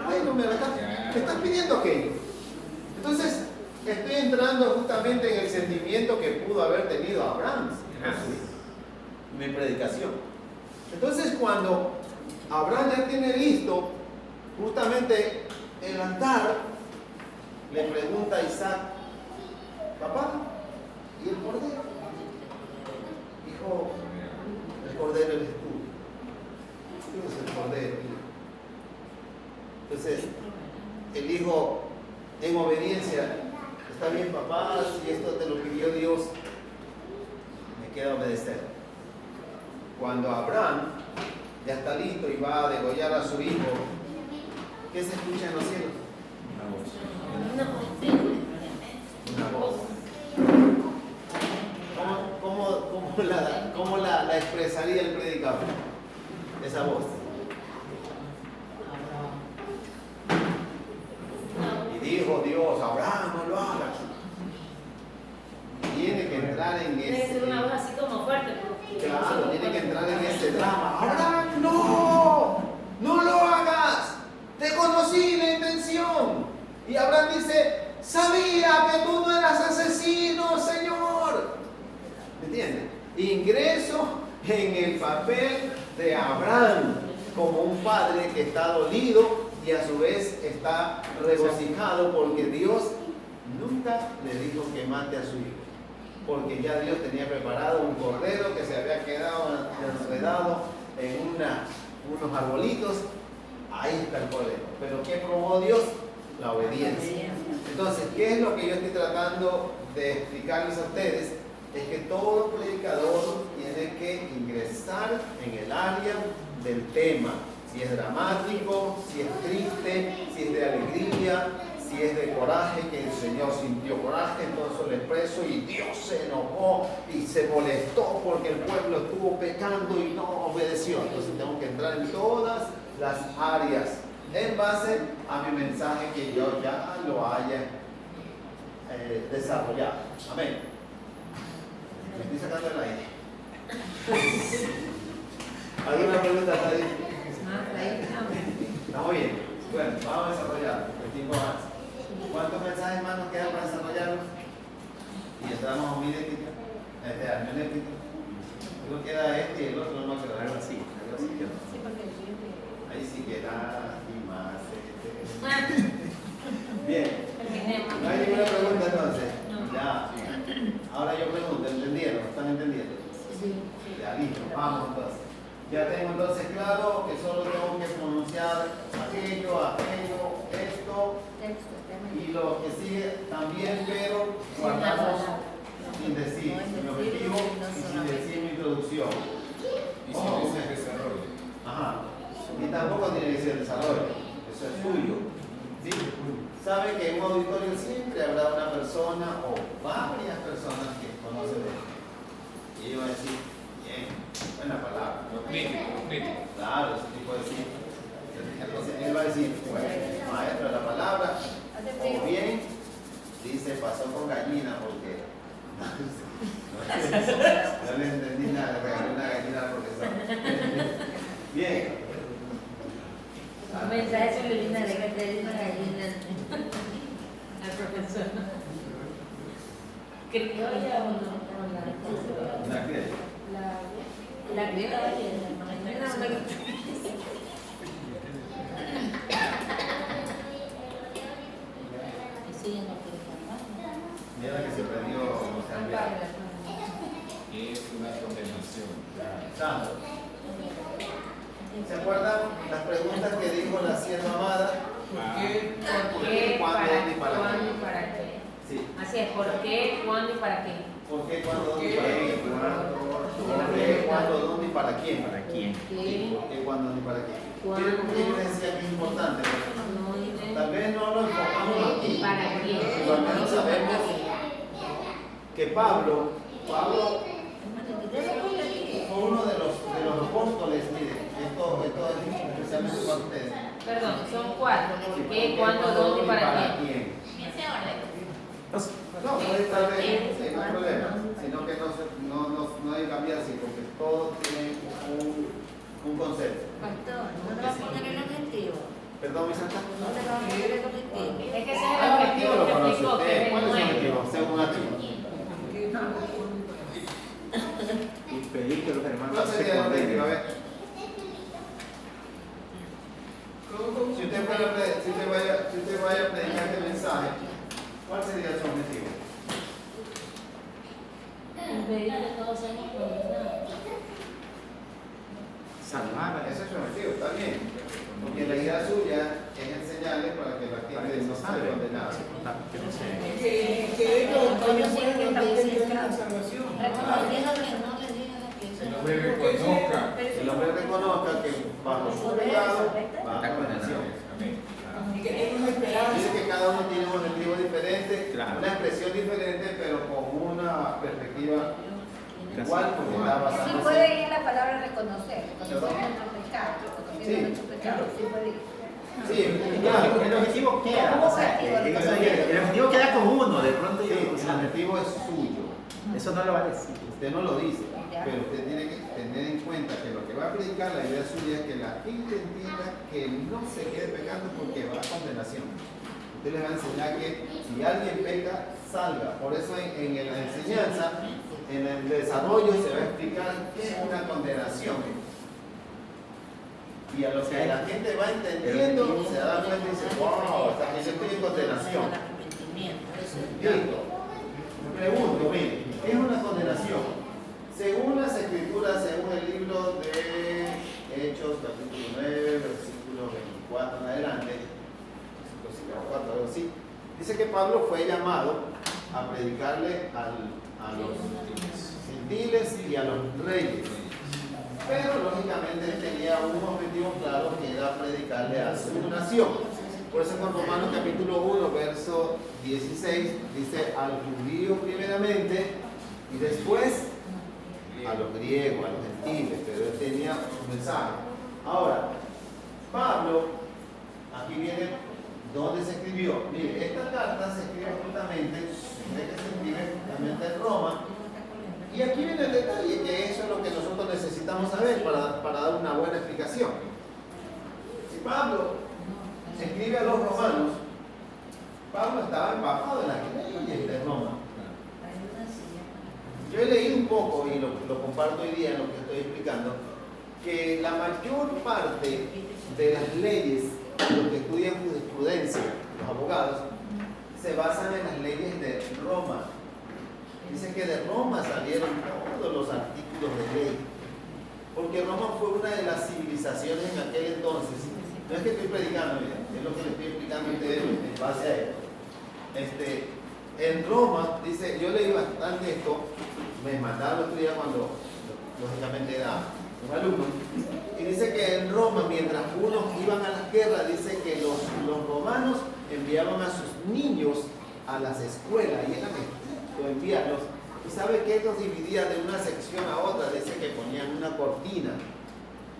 Bueno, me estás pidiendo aquello. Entonces, estoy entrando justamente en el sentimiento que pudo haber tenido Abraham. Mi predicación. Entonces, cuando Abraham ya tiene listo justamente el altar, le pregunta a Isaac, papá, ¿y el cordero? Hijo, el cordero eres tú. Tú eres el cordero. Entonces, el hijo en obediencia, está bien papá, si esto te lo pidió Dios, me queda obedecer. Cuando Abraham ya está listo y va a degollar a su hijo, ¿qué se escucha en los cielos? Una voz. ¿Cómo la expresaría el predicador? Esa voz. Y dijo Dios, Abraham, no lo hagas. Tiene que entrar en Tiene que ser una voz así como fuerte. Claro, tiene que entrar en ese drama. Abraham, no, no lo hagas. Te conocí la intención. Y Abraham dice, sabía que tú no eras asesino, Señor. ¿Me entiendes? Ingreso en el papel de Abraham como un padre que está dolido y a su vez está regocijado porque Dios nunca le dijo que mate a su hijo. Porque ya Dios tenía preparado un cordero que se había quedado enredado en unos arbolitos. Ahí está el cordero. Pero ¿qué probó Dios? La obediencia. Entonces, ¿qué es lo que yo estoy tratando de explicarles a ustedes? Es que todo predicador tiene que ingresar en el área del tema. Si es dramático, si es triste, si es de alegría, si es de coraje, que el Señor sintió coraje, entonces lo expresó y Dios se enojó y se molestó porque el pueblo estuvo pecando y no obedeció. Entonces tengo que entrar en todas las áreas en base a mi mensaje que yo ya lo haya desarrollado. Amén. Me estoy sacando el aire. ¿Alguna pregunta hasta ahí? ¿Estamos bien? Bueno, vamos a desarrollar el tiempo avanza. ¿Cuántos mensajes más nos quedan para desarrollarlos? Y estamos a homilética, hermenéutica. Luego queda este y el otro no queda. Algo así. Ahí sí queda y más. Bien. ¿No hay ninguna pregunta entonces? Ya. Ahora yo pregunto, ¿entendieron? ¿Están entendiendo? Sí. Ya, listo. Vamos entonces. Ya tengo entonces claro que solo tengo que pronunciar aquello, esto y lo que sigue también, pero guardamos sin decir mi objetivo y sin decir mi introducción. Y si dice desarrollo. Ajá. Y tampoco tiene que ser desarrollo, eso es suyo. ¿Sí? Sabe que en un auditorio siempre habrá una persona o varias personas que conocen de esto. Y ellos van a decir, bien, buena palabra. Los críticos. Claro, ese tipo de sí. Entonces él va a decir, bueno, maestro de la palabra, o bien, dice, pasó con gallina porque no les entendí nada, le regalé una gallina al profesor. Bien. Un mensaje subliminal de que te di una gallina al profesor. ¿Criolla o no? ¿Una qué? La criolla. Mira que se prendió, no se cambió. Que es una condenación. Santo. ¿Se acuerdan las preguntas que dijo la sierva amada? Ah, ¿Por qué? ¿Cuándo, dónde y para ¿Cuándo qué? y para qué? Sí. Así es, ¿por qué? ¿Cuándo y para qué? ¿Por qué, cuándo, dónde y para qué? ¿Por qué, cuándo, dónde y para quién? ¿Para quién? Sí, ¿por qué, cuándo, dónde y para qué? ¿Cuándo? ¿Por qué yo les decía que es importante? No dice Tal vez no lo enfocamos aquí, para quién. pero al menos sabemos que Pablo fue uno de los apóstoles. Miren, esto es especialmente para ustedes. Perdón, son cuatro. Sí, ¿Por qué? ¿Cuándo? ¿Dónde y para quién? En ese orden. No, puede estar bien, no hay problema, sino que no hay que cambiar así, porque todos tienen un concepto. Pastor, no le va a poner el objetivo. Perdón, mi santa. No le va a poner el objetivo. Es que ese es el El objetivo objetivo lo que conoce explicó, que usted. es ¿Cuál el es el 9. objetivo? Según a ti. Y pedir que los hermanos ¿Cuál se sería el objetivo? A condenen. ver. Si usted vaya a predicar este mensaje, ¿cuál sería su objetivo? Impedir que todos seamos condenados. reconocido, está bien. Porque la idea suya es enseñarles para que la gente no salga condenada. Que ellos también pueden entender la salvación. Reconociendo que no les digan que Que eso no me reconozca. Que el hombre reconozca que bajo su pecado va a condenación. Amén. Y que tienen una esperanza. Dice que cada uno tiene un objetivo diferente, Claro. una expresión diferente, pero con una perspectiva igual, porque está basada Sí en puede ir la palabra reconocer nuestro pecado, Sí. reconociendo nuestro pecado, sí puede ir. Sí, claro. El objetivo queda, o sea, el objetivo queda con uno, de pronto Sí, yo, o el sea, objetivo es suyo. eso no lo va a decir. Usted no lo dice, pero usted tiene que tener en cuenta que lo que va a predicar, la idea suya es que la gente entienda que no se quede pecando porque va a condenación. Usted les va a enseñar que si alguien peca, salga. Por eso en la enseñanza, en el desarrollo, se va a explicar qué es una condenación. Y a lo que la gente va entendiendo, se da cuenta y dice, wow, hasta que yo estoy en condenación. Listo. Me pregunto, mire, ¿qué es una condenación? Según las escrituras, según el libro de Hechos, capítulo 9, versículo 24 en adelante, versículo 54, algo así, dice que Pablo fue llamado a predicarle a los gentiles y a los reyes. Pero lógicamente él tenía un objetivo claro que era predicarle a su nación. Por eso en Romanos capítulo 1, verso 16, dice al judío primeramente y después a los griegos, a los gentiles, pero él tenía un mensaje. Ahora, Pablo, aquí viene donde se escribió. Mire, esta carta se escribe justamente, de que se escribe justamente en Roma. Y aquí viene el detalle, que eso es lo que nosotros necesitamos saber para dar una buena explicación. Si Pablo escribe a los romanos, Pablo estaba empapado de las leyes de Roma. Yo he leído un poco, y lo comparto hoy día en lo que estoy explicando, que la mayor parte de las leyes, los que estudian jurisprudencia, los abogados, se basan en las leyes de Roma. Dice que de Roma salieron todos los artículos de ley, porque Roma fue una de las civilizaciones en aquel entonces. No es que estoy predicando, miren, es lo que les estoy explicando a ustedes en base a esto. En Roma, dice, yo leí bastante esto, me mandaron a estudiar cuando lógicamente era un alumno, y dice que en Roma, mientras unos iban a las guerras, dice que los romanos enviaban a sus niños a las escuelas, y eran enviarlos, y sabe que los dividían de una sección a otra, dice que ponían una cortina,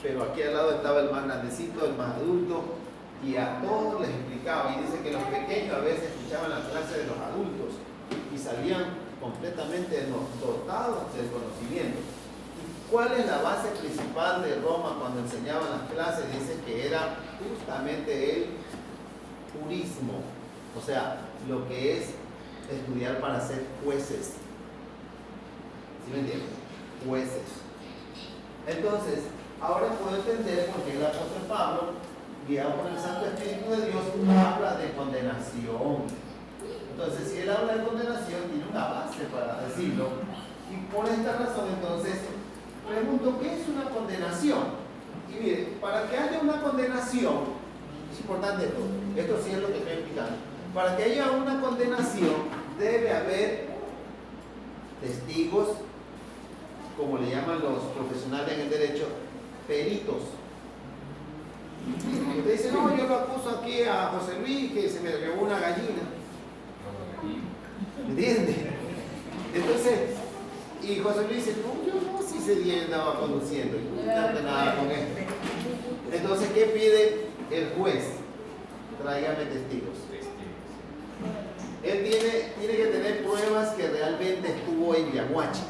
pero aquí al lado estaba el más grandecito, el más adulto, y a todos les explicaba, y dice que los pequeños a veces escuchaban la clase de los adultos y salían completamente dotados del conocimiento. ¿Y cuál es la base principal de Roma cuando enseñaban las clases? Dice que era justamente el jurismo, o sea, lo que es estudiar para ser jueces. ¿Sí me entienden? Jueces. Entonces, ahora puedo entender por qué el apóstol Pablo, guiado por el Santo Espíritu de Dios, habla de condenación. Entonces, si él habla de condenación, tiene una base para decirlo. Y por esta razón, entonces, pregunto, ¿qué es una condenación? Y mire, para que haya una condenación, es importante esto sí es lo que estoy explicando. Para que haya una condenación, debe haber testigos, como le llaman los profesionales en el derecho, peritos. Usted dice, no, yo lo acuso aquí a José Luis que se me robó una gallina. ¿Me entiende? Entonces, y José Luis dice, no, yo no, si ese día andaba conduciendo, y no tengo nada con esto. Entonces, ¿qué pide el juez? Tráigame testigos. Él tiene que tener pruebas que realmente estuvo en Yaguachi.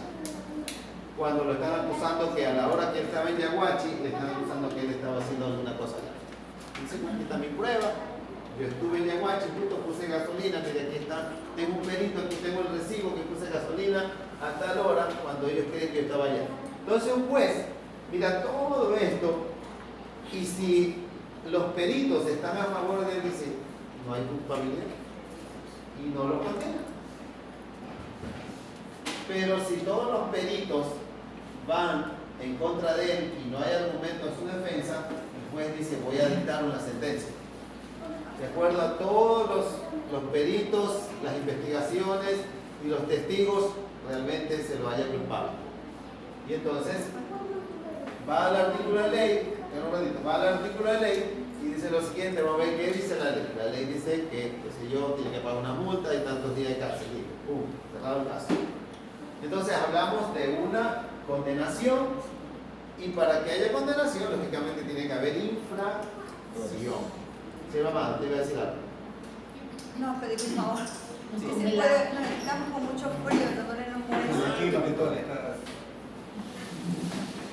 Cuando lo están acusando que a la hora que él estaba en Yaguachi, le están acusando que él estaba haciendo alguna cosa. Dice, aquí está mi prueba. Yo estuve en Yaguachi, justo puse gasolina, mire aquí está, tengo un perito, aquí tengo el recibo que puse gasolina a tal hora cuando ellos creen que yo estaba allá. Entonces un juez mira todo esto y si los peritos están a favor de él, dice, no hay culpabilidad y no lo condena. Pero si todos los peritos van en contra de él y no hay argumento en su defensa, el juez dice voy a dictar una sentencia. De acuerdo a todos los peritos, las investigaciones y los testigos, realmente se lo haya culpable. Y entonces va al artículo de ley, va al artículo de ley y dice lo siguiente, vamos a ver qué dice la ley. La ley dice que, qué sé yo, tiene que pagar una multa y tantos días de cárcel. Cerrado el caso. Entonces hablamos de una condenación y para que haya condenación, lógicamente tiene que haber infracción. Sí, mamá, te iba a decir algo. No, pedí por favor. Sí. Si se puede, estamos con mucho frío, el doctor no puede. Tranquilo, doctor, está.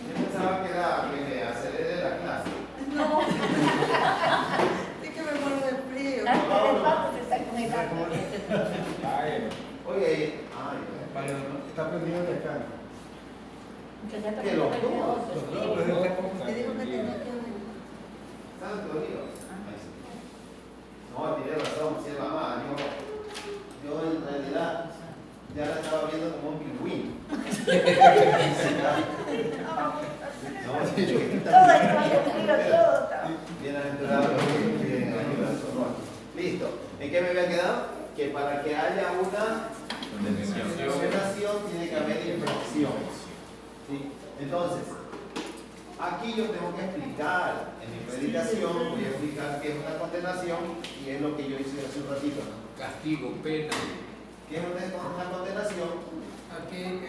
Yo pensaba que era que me acelere la clase. No. Es que me muero de frío. Hasta el papo se está conectando. Oye, Vale, está prendido el descarga. que los dos. Te digo que tenía que ver. Santo Dios. No, tiene razón, sí, mamá. Yo en realidad ya la estaba viendo como un pingüino. No, bien aventurado, bien ayudado. Listo. ¿En qué me había quedado? Que para que haya una condenación tiene que haber infracción. ¿Sí? Entonces, aquí yo tengo que explicar, en mi predicación voy a explicar qué es una condenación y es lo que yo hice hace un ratito, ¿no? Castigo, pena. ¿Qué es una condenación? Aquí,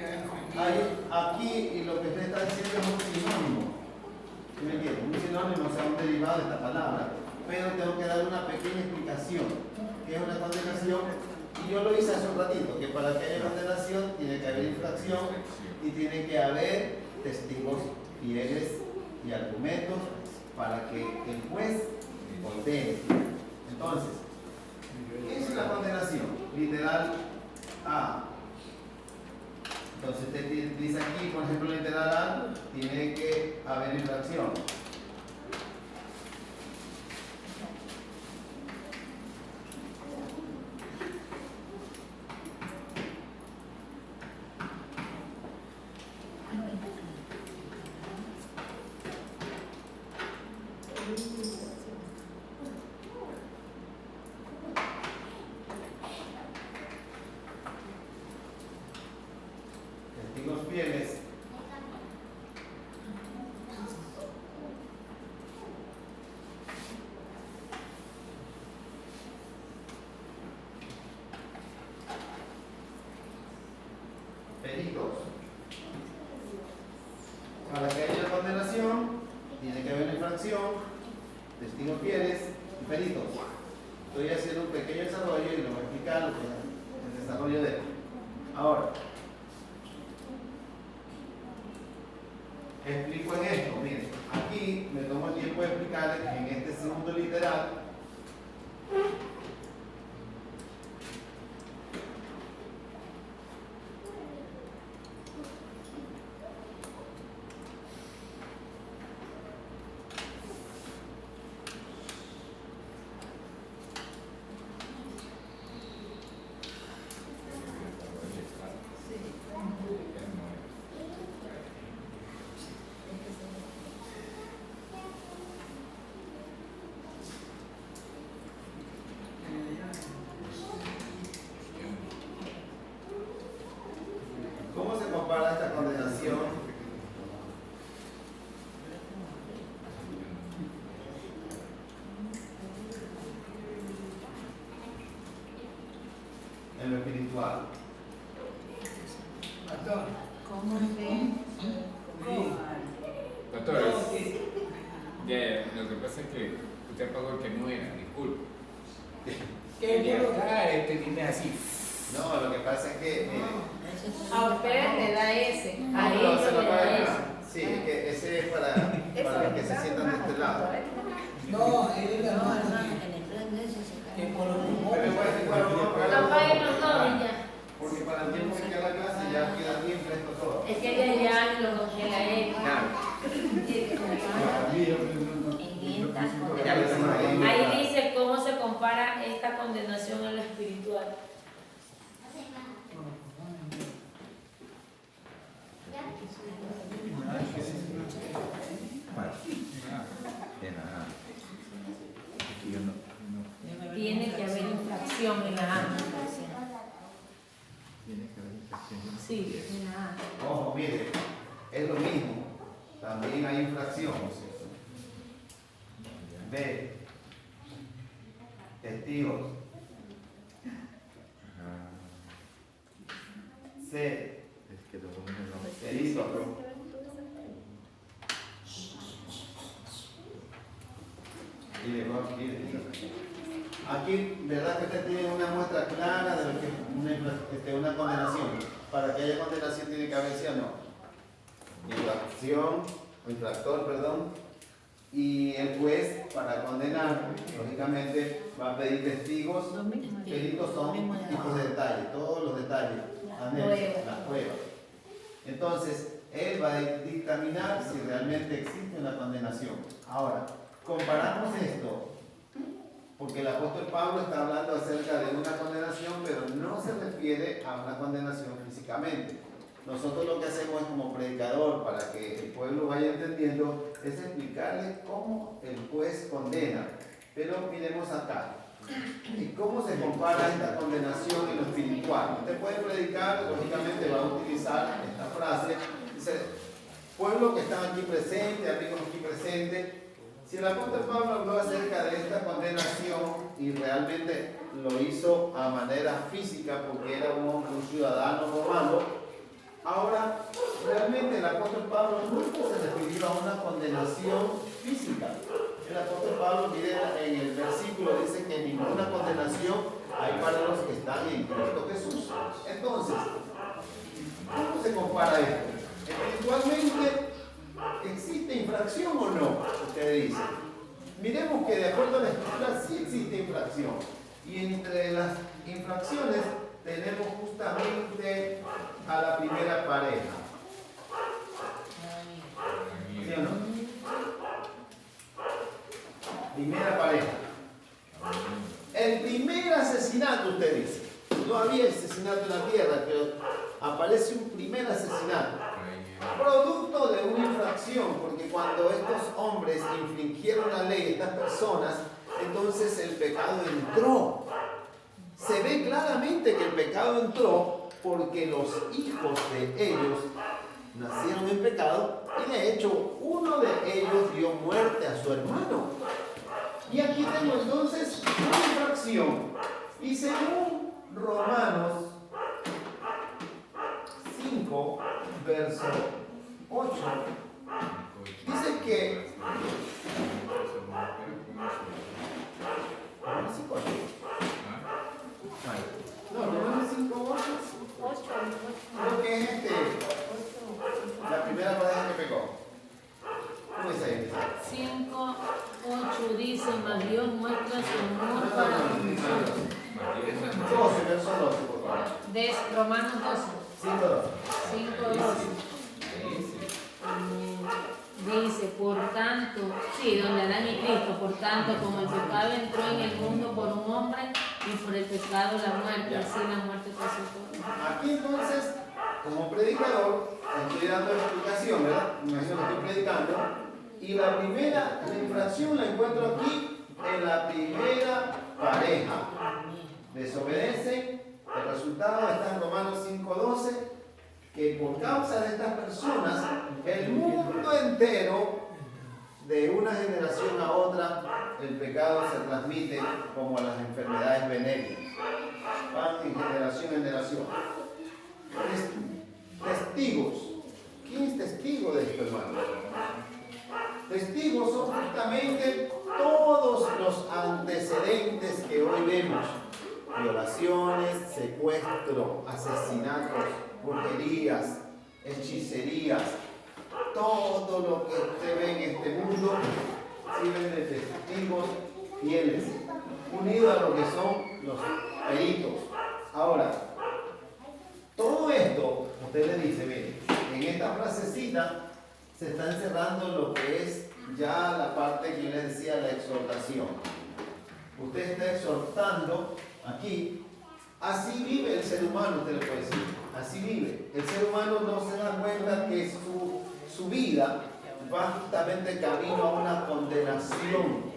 Aquí, y lo que usted está diciendo es un sinónimo. ¿Sí me entiende? Un sinónimo, o sea, un derivado de esta palabra. Pero tengo que dar una pequeña explicación. ¿Qué es una condenación? Y yo lo hice hace un ratito, que para que haya condenación tiene que haber infracción y tiene que haber testigos fieles y argumentos para que el juez condene. Entonces, ¿qué es una condenación? Literal A. Entonces usted dice aquí, por ejemplo, literal A, tiene que haber infracción. Testigos fieles. Peritos. Para que haya condenación, tiene que haber una infracción, testigos fieles y peritos. Estoy haciendo un pequeño desarrollo y lo voy a explicar lo que es el desarrollo de él. Ahora, explico en esto, miren, aquí me tomo el tiempo de explicarles que en este segundo literal ¿cómo se compara esta condenación? En lo espiritual. pastor. ¿Cómo se? Doctor, lo que pasa es que usted pagó el que no era, disculpe. ¿Qué Y es lo acá viene así. No, lo que pasa es que, A ustedes le da ese. no, A pero ellos se lo le paga da ese. acá. Sí, es que ese es para los que se sientan de este lado. No, él la mano que por lo Pero igual, No paguen los dos y ya. porque para el tiempo que queda la clase ya queda bien fresco todo. Es que de allá lo congela él. Ahí dice cómo se compara esta condenación a lo espiritual. Sí, Tiene que haber infracción. Sí, nada. Ojo, mire, es lo mismo. También hay infracción. B. Testigos. C. Es que los hombres no. Peritos. Aquí, ¿verdad que usted tiene una muestra clara de lo que es una condenación? Para que haya condenación tiene que haber sí o no. Infracción, o infractor, perdón. Y el juez, para condenar, lógicamente, va a pedir testigos. Peritos son tipos de detalles, todos los detalles, anexos, las pruebas. Entonces, él va a dictaminar si realmente existe una condenación. Ahora, comparamos esto, porque el apóstol Pablo está hablando acerca de una condenación, pero no se refiere a una condenación físicamente. Nosotros lo que hacemos es como predicador, para que el pueblo vaya entendiendo, es explicarle cómo el juez condena. Pero miremos acá, y cómo se compara esta condenación en lo espiritual. Usted puede predicar, lógicamente va a utilizar esta frase, dice, pueblo que están aquí presente, amigos aquí presentes. Si el apóstol Pablo habló acerca de esta condenación y realmente lo hizo a manera física porque era un ciudadano romano, ahora realmente el apóstol Pablo nunca se refirió a una condenación física. El apóstol Pablo, mire, en el versículo dice que ninguna condenación hay para los que están en Cristo Jesús. Entonces, ¿cómo se compara esto? Espiritualmente, ¿existe infracción o no? Usted dice. Miremos que de acuerdo a la Escritura sí existe infracción. Y entre las infracciones tenemos justamente a la primera pareja. ¿Sí o no? Primera pareja. El primer asesinato, usted dice. No había asesinato en la tierra, pero aparece un primer asesinato. Producto de una infracción, porque cuando estos hombres infringieron la ley, estas personas, entonces el pecado entró. Se ve claramente que el pecado entró porque los hijos de ellos nacieron en pecado y de hecho uno de ellos dio muerte a su hermano. Y aquí tenemos entonces una infracción. Y según Romanos 5, verso 8, dice que Romanos 5, 8 creo que es la primera pareja que pecó. ¿Cómo es ahí? 5, 8 dice, mas Dios muestra su amor para con nosotros. 12, verso 12, por favor. De Romanos 12. 5, 12. 5, 12. Dice, por tanto, sí, donde Adán y Cristo, por tanto, como el pecado entró en el mundo por un hombre y por el pecado la muerte, así la muerte pasó por todos. Aquí entonces, como predicador, estoy dando la explicación, ¿verdad? Me imagino que estoy predicando. Y la primera infracción la encuentro aquí en la primera pareja. Desobedecen, el resultado está en Romanos 5:12, que por causa de estas personas, el mundo entero, de una generación a otra, el pecado se transmite como las enfermedades venéreas. Van en generación. Testigos. ¿Quién es testigo de esto, hermano? Testigos son justamente todos los antecedentes que hoy vemos. Violaciones, secuestro, asesinatos, brujerías, hechicerías. Todo lo que usted ve en este mundo sirven de testigos fieles, unidos a lo que son los peritos. Ahora, todo esto, usted le dice, mire, en esta frasecita se está encerrando lo que es ya la parte que yo les decía, la exhortación. Usted está exhortando aquí, así vive el ser humano, usted le puede decir, así vive. El ser humano no se da cuenta que su vida va justamente camino a una condenación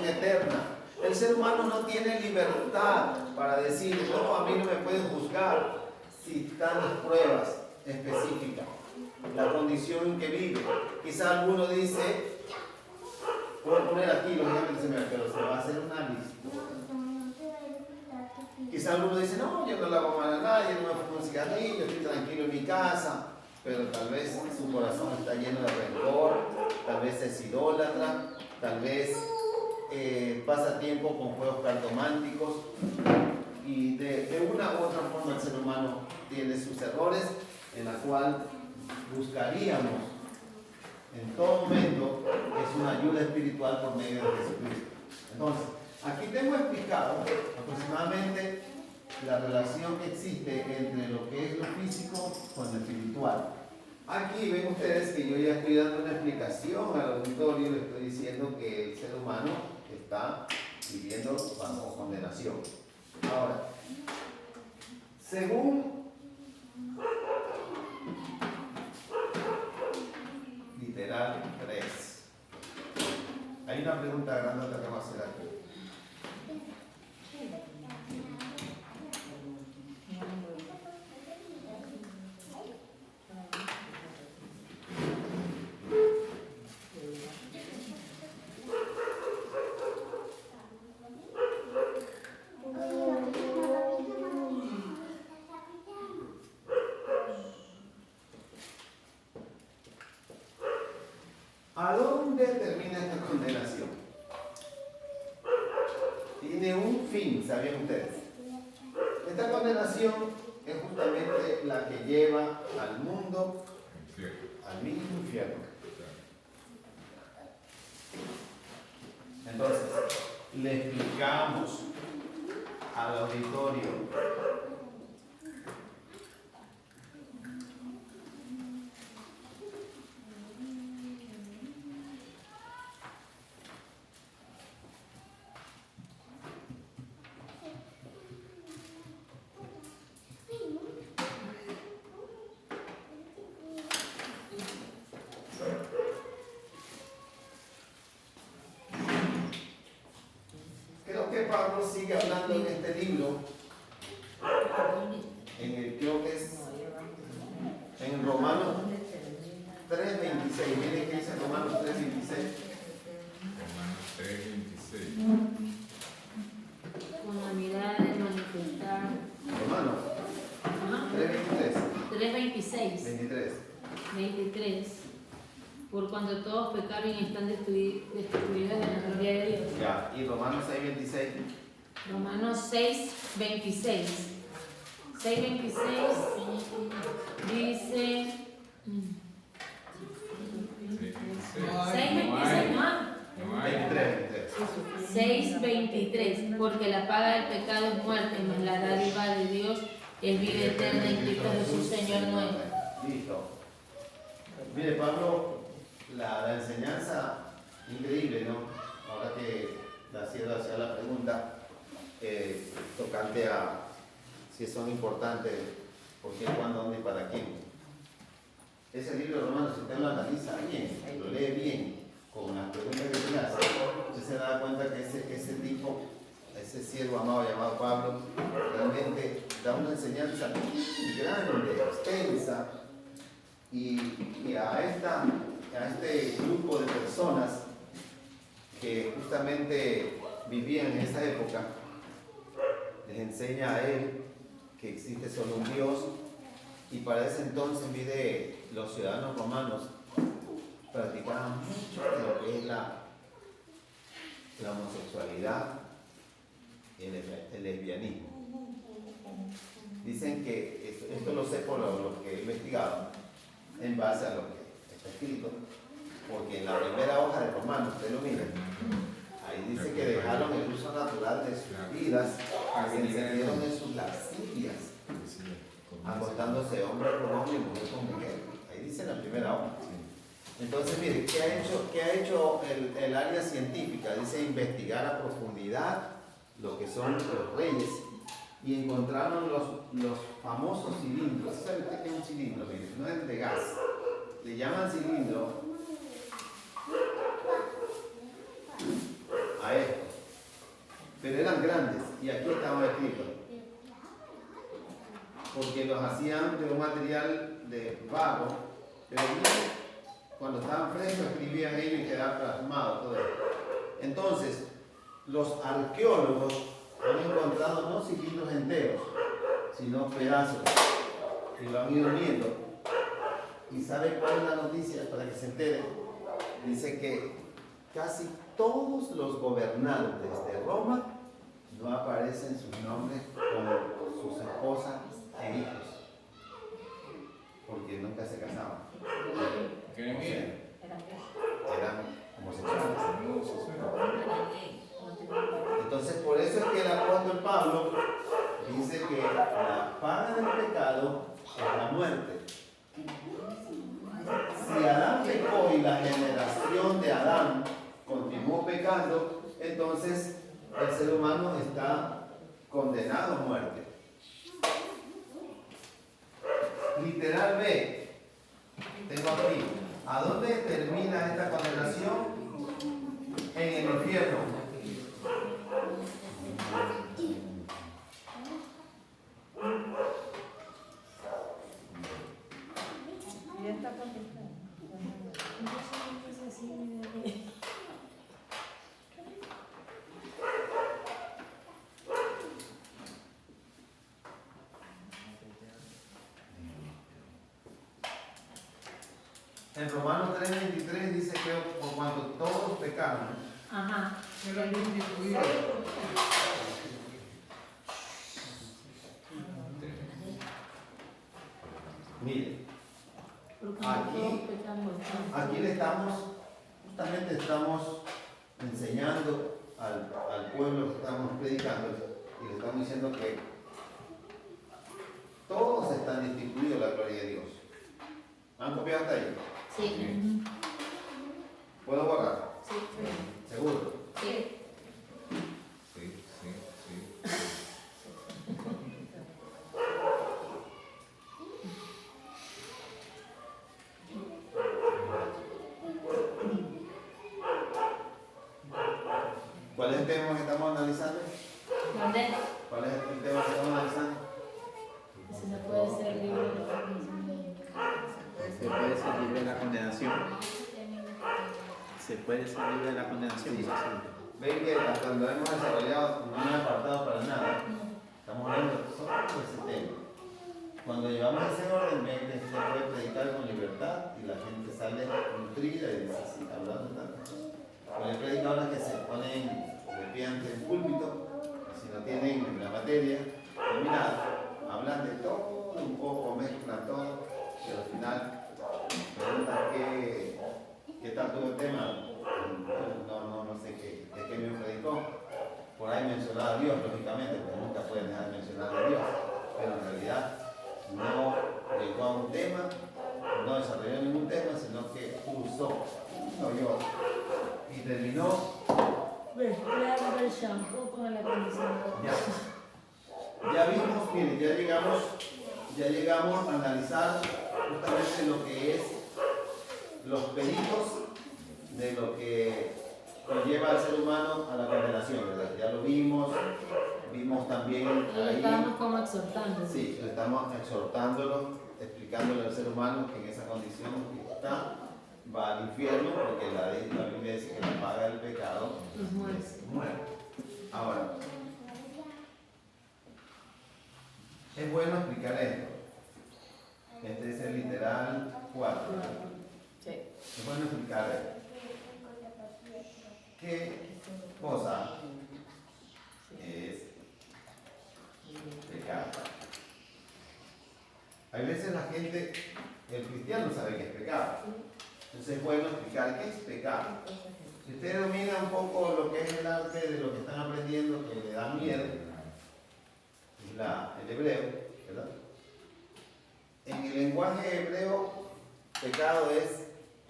eterna. El ser humano no tiene libertad para decir, no, a mí no me pueden juzgar si están las pruebas específicas, la condición en que vive. Quizá alguno dice, puedo poner aquí, lógicamente, pero se va a hacer un análisis. Quizá alguno dice, no, yo no le hago mal a nadie, no me fumo un cigarrillo, estoy tranquilo en mi casa, pero tal vez su corazón está lleno de rencor, tal vez es idólatra, tal vez pasa tiempo con juegos cartománticos y de una u otra forma el ser humano tiene sus errores en la cual buscaríamos en todo momento es una ayuda espiritual por medio de Jesucristo. Entonces, aquí tengo explicado aproximadamente la relación que existe entre lo que es lo físico con lo espiritual. Aquí ven ustedes que yo ya estoy dando una explicación al auditorio, le estoy diciendo que el ser humano está viviendo bajo condenación. Ahora, según literal 3, hay una pregunta grande que vamos a hacer aquí. ¿A dónde termina esta condenación? Tiene un fin, ¿sabían ustedes? Esta condenación es justamente la que lleva al mundo al mismo infierno. Entonces, le explicamos al auditorio Pablo sigue hablando en este libro, en el creo que es en Romanos 3:26. Miren que dice Romanos 3:26. Romanos 3:26. Con la mirada de manifestar. Romanos 3:23. 23. Por cuando todos pecaron y están destituidos de la gloria de Dios. Ya, y Romanos 6:26. Romanos 6:26. 6:26 dice. 6:26, ¿no? 23. 6:23. Porque la paga del pecado es muerte, mas la dádiva de Dios es vida eterna en Cristo Jesús, Señor nuestro. Listo. Mire, Pablo, la enseñanza increíble, ¿no? Ahora que la sierva hacía la pregunta tocante a si son importantes, por qué, cuándo, dónde y para quién. Ese libro de Romanos, si usted lo analiza bien, lo lee bien, con las preguntas que se hace, usted se da cuenta que ese tipo, ese siervo amado llamado Pablo, realmente da una enseñanza grande, extensa, y a este grupo de personas que justamente vivían en esa época, les enseña a él que existe solo un Dios, y para ese entonces, mire, los ciudadanos romanos practicaban mucho de lo que es la homosexualidad y el lesbianismo. Dicen que esto lo sé por lo que he investigado en base a lo que está escrito, porque en la primera hoja de Romanos, usted lo mira, ahí dice que dejaron el uso natural de sus vidas y se encendieron en sus lascivias, acostándose hombre con hombre y mujer con mujer. Ahí dice en la primera hoja. Entonces, mire, ¿qué ha hecho el área científica? Dice investigar a profundidad lo que son los reyes, y encontraron los famosos cilindros. ¿Sabe usted qué es un cilindro? Mire, no es de gas, le llaman cilindro a esto. pero eran grandes, y aquí estaban escritos. Porque los hacían de un material de barro, pero cuando estaban frescos escribían ellos y quedaba plasmado todo eso. Entonces, los arqueólogos han encontrado no cilindros enteros, sino pedazos, y lo han ido uniendo. ¿Y sabe cuál es la noticia? Para que se entere. Dice que casi todos los gobernantes de Roma no aparecen sus nombres con sus esposas e hijos, porque nunca se casaban. ¿Qué eran ellos? Eran homosexuales. Entonces, por eso es que el apóstol Pablo dice que la paga del pecado es la muerte. Si Adán pecó y la generación de Adán continuó pecando, entonces el ser humano está condenado a muerte. Literal B, tengo aquí, ¿a dónde termina esta condenación? En el infierno. Ya está contestado. En Romanos 3:23 dice que por cuanto todos pecaron, Ajá. Eran instituidos. mire, Porque Aquí- todos pecamos. aquí justamente estamos enseñando al pueblo que estamos predicando y le estamos diciendo que todos están instituidos la gloria de Dios. ¿Han copiado hasta ahí? Sí. ¿Puedo borrar? Sí. ¿Seguro? Sí. Sí, sí, sí. ¿Cuál es el tema que estamos analizando? ¿Dónde? ¿Cuál es el tema que estamos analizando? Si se puede ser libre de la Se puede ser libre de la condenación. Se puede ser libre de la condenación. Sí. Sí. Ven que cuando hemos desarrollado no me he apartado para nada. Estamos hablando solo de ese tema. Cuando llevamos ese orden, ven que se puede predicar con libertad y la gente sale nutrida y dice, sí, hablando tanto. Pero hay predicadores que se ponen de pie ante el púlpito, y si no tienen la materia dominada, hablan de todo un poco, mezclan todo, pero al final preguntan qué tal tuvo el tema. No sé qué me predicó. Por ahí mencionaba a Dios, lógicamente, porque nunca pueden dejar de mencionar a Dios, pero en realidad no llegó a un tema, no desarrolló ningún tema, sino que usó, yo, y terminó mezclar el shampoo con el acondicionador. Ya vimos, miren, ya llegamos a analizar justamente lo que es los peritos de lo que conlleva al ser humano a la condenación, ¿verdad? Ya lo vimos también Y ahí. estábamos como exhortando. Sí, estamos exhortándolo, explicándole al ser humano que en esa condición que está va al infierno, porque la Biblia dice que la paga del pecado Es muerte. es muerte. Ahora, es bueno explicar esto. Este es el literal 4. Sí. Es bueno explicar esto. ¿Qué cosa es pecado? Hay veces la gente, el cristiano sabe que es pecado. Entonces es bueno explicar qué es pecado. Si usted domina un poco lo que es el arte de lo que están aprendiendo, que le da miedo, es el hebreo, ¿verdad? En el lenguaje hebreo, pecado es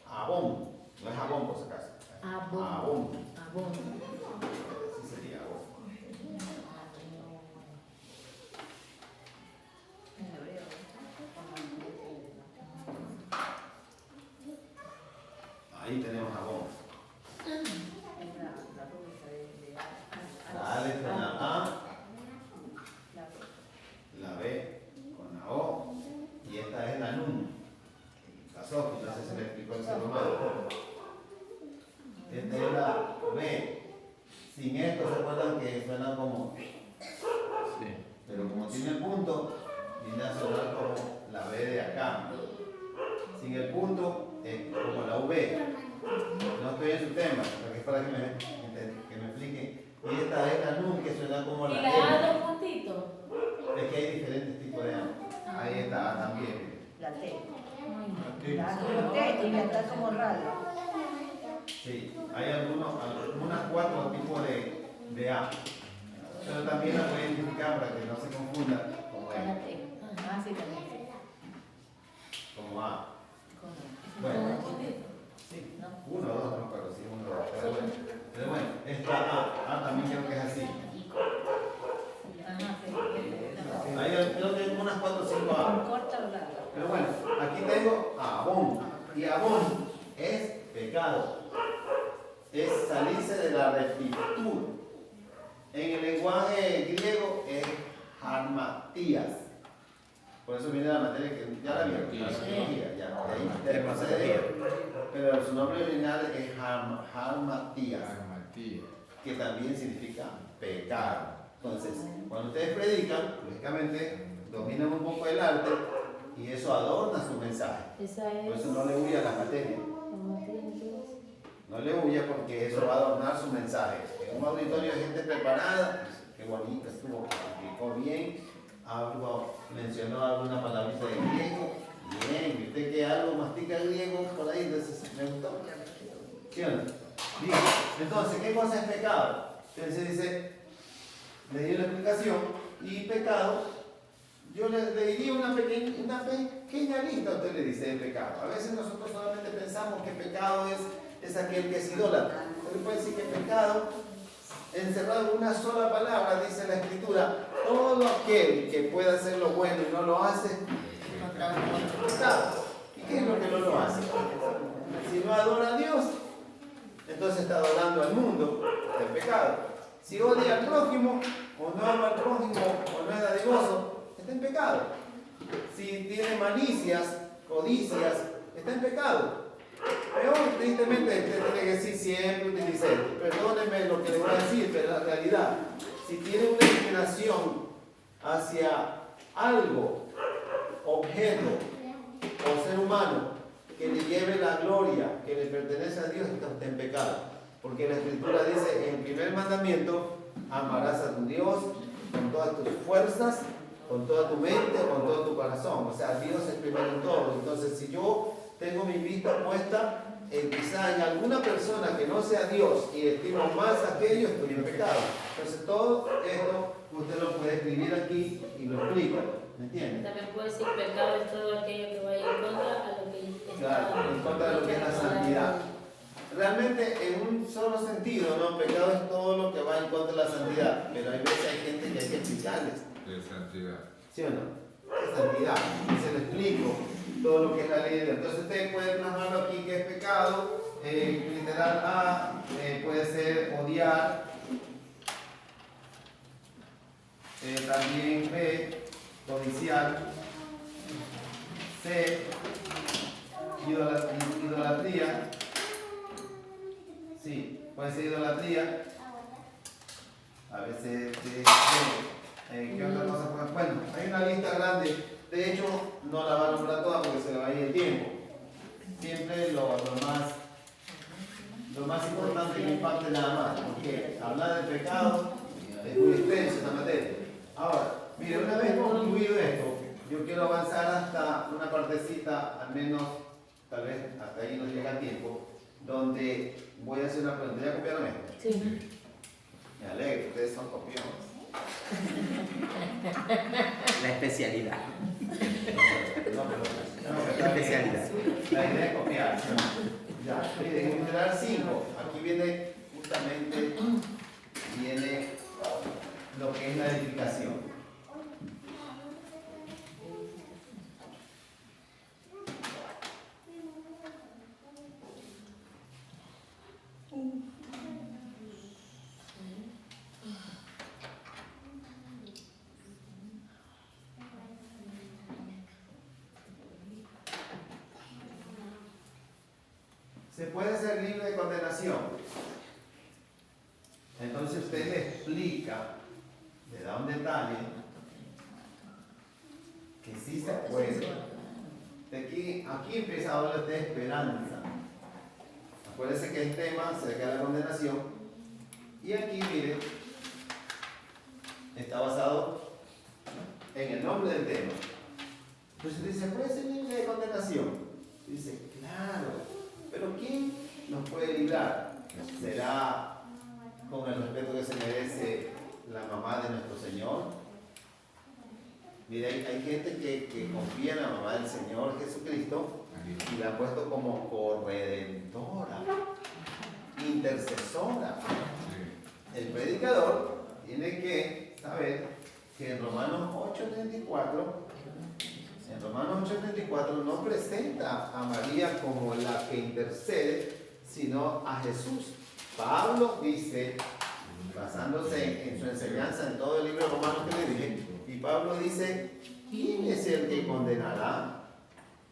abón, no es abón por si acaso. Abón. Abón. Abón. Así sería abón. Ahí tenemos abón. La alef, B con la O, y esta es la NUN. Pasó, entonces se le explicó el ser humano. Esta es la B. Sin esto se acuerdan que suena como, Sí. pero como tiene el punto, viene a sonar como la B de acá. Sin el punto es como la V. No estoy en su tema, porque es para que me expliquen. Y esta es la NUN, que suena como ¿Y la la A L. dos puntitos? Es que hay diferentes tipos de A. Ahí está A también. La T. Sí. La T y la está como raro. Sí, hay algunas 4 tipos de A. Pero también la pueden identificar para que no se confunda como La E, T. Ah, sí, también. como A. Con Bueno, ¿Puntito? sí, 1 o 2, no me acuerdo, sí, 1 o 2. Pero bueno, esta A también creo que es así. Ajá, sí. Ahí creo que hay unas 4 o 5 A. Corta o larga. Pero bueno, aquí tengo Abón. Y Abón es pecado. Es salirse de la rectitud. En el lenguaje griego es harmatías. Por eso viene la materia que ya la vieron, la arqueología, ya. De ahí procede. Pero su nombre original es harmatías, Armatía. que también significa pecado. Entonces, cuando ustedes predican, lógicamente dominan un poco el arte y eso adorna su mensaje. Esa es. Por eso no le huya a la materia. No le huya porque eso va a adornar su mensaje. En un auditorio de gente preparada, qué bonito estuvo, explicó bien, algo, mencionó alguna palabrita de griego, bien, y usted que algo mastica el griego por ahí, entonces me gustó. ¿Sí o no? Bien, entonces, ¿qué cosa es pecado? Entonces dice, le di la explicación, y pecado, yo le diría una pequeña lista, usted le dice de pecado. A veces nosotros solamente pensamos que pecado es aquel que es idólatra. Usted puede decir que pecado, encerrado en una sola palabra, dice la Escritura, todo aquel que pueda hacer lo bueno y no lo hace, es pecado. ¿Y qué es lo que no lo hace? Si no adora a Dios, entonces está adorando al mundo, es pecado. Si odia al prójimo, o no ama al prójimo, o no es dadivoso, está en pecado. Si tiene malicias, codicias, está en pecado. Peor, tristemente, usted tiene que decir siempre, utilice, perdóneme lo que le voy a decir, pero la realidad, si tiene una inclinación hacia algo, objeto o ser humano que le lleve la gloria que le pertenece a Dios, está en pecado. Porque la Escritura dice en el primer mandamiento, amarás a tu Dios con todas tus fuerzas, con toda tu mente, con todo tu corazón. O sea, Dios es primero en todo. Entonces, si yo tengo mi vista puesta quizá en alguna persona que no sea Dios y estimo más a aquello, estoy en pecado. Entonces, todo esto usted lo puede escribir aquí y lo explico. ¿Me entiende? También puede decir pecado es todo aquello que vaya en contra a lo que está. Claro, en contra de lo que es la santidad. Realmente, en un solo sentido, ¿no? Pecado es todo lo que va en contra de la santidad. Pero hay veces hay gente que hay que explicarles. De santidad. ¿Sí o no? ¿Qué santidad? Y se lo explico todo lo que es la ley de Dios. Entonces ustedes pueden plasmarlo aquí que es pecado, literal A, puede ser odiar, también B, codiciar, C, idolatría, sí, puede ser idolatría, a veces ¿qué otra cosa? Bueno, hay una lista grande. De hecho, no la va a nombrar toda porque se le va a ir el tiempo. Siempre lo más importante que impacte nada más. Porque hablar del pecado es muy extenso esta materia. Ahora, mire, una vez concluido esto, yo quiero avanzar hasta una partecita, al menos, tal vez hasta ahí nos llega el tiempo, donde voy a hacer una pregunta. ¿Ya copiaron esto? Sí. Me alegro, ustedes son copiones. La especialidad. La especialidad. La idea es copiar. Ya, miren, en general 5. Aquí viene justamente lo que es la edificación. se puede ser libre de condenación. Entonces usted le explica, le da un detalle, que sí se puede. Aquí empieza a hablar de esperanza. Acuérdense que el tema acerca de la condenación. Y aquí, miren, está basado en el nombre del tema. Entonces dice, ¿puede ser libre de condenación? Dice, claro, pero ¿quién nos puede librar? ¿Será con el respeto que se merece la mamá de nuestro Señor? Mira, hay gente que confía en la mamá del Señor Jesucristo y la ha puesto como corredentora, intercesora. El predicador tiene que saber que en Romanos 8:34 no presenta a María como la que intercede, sino a Jesús. Pablo dice, basándose en su enseñanza en todo el libro de Romanos que le dije, y Pablo dice, ¿quién es el que condenará?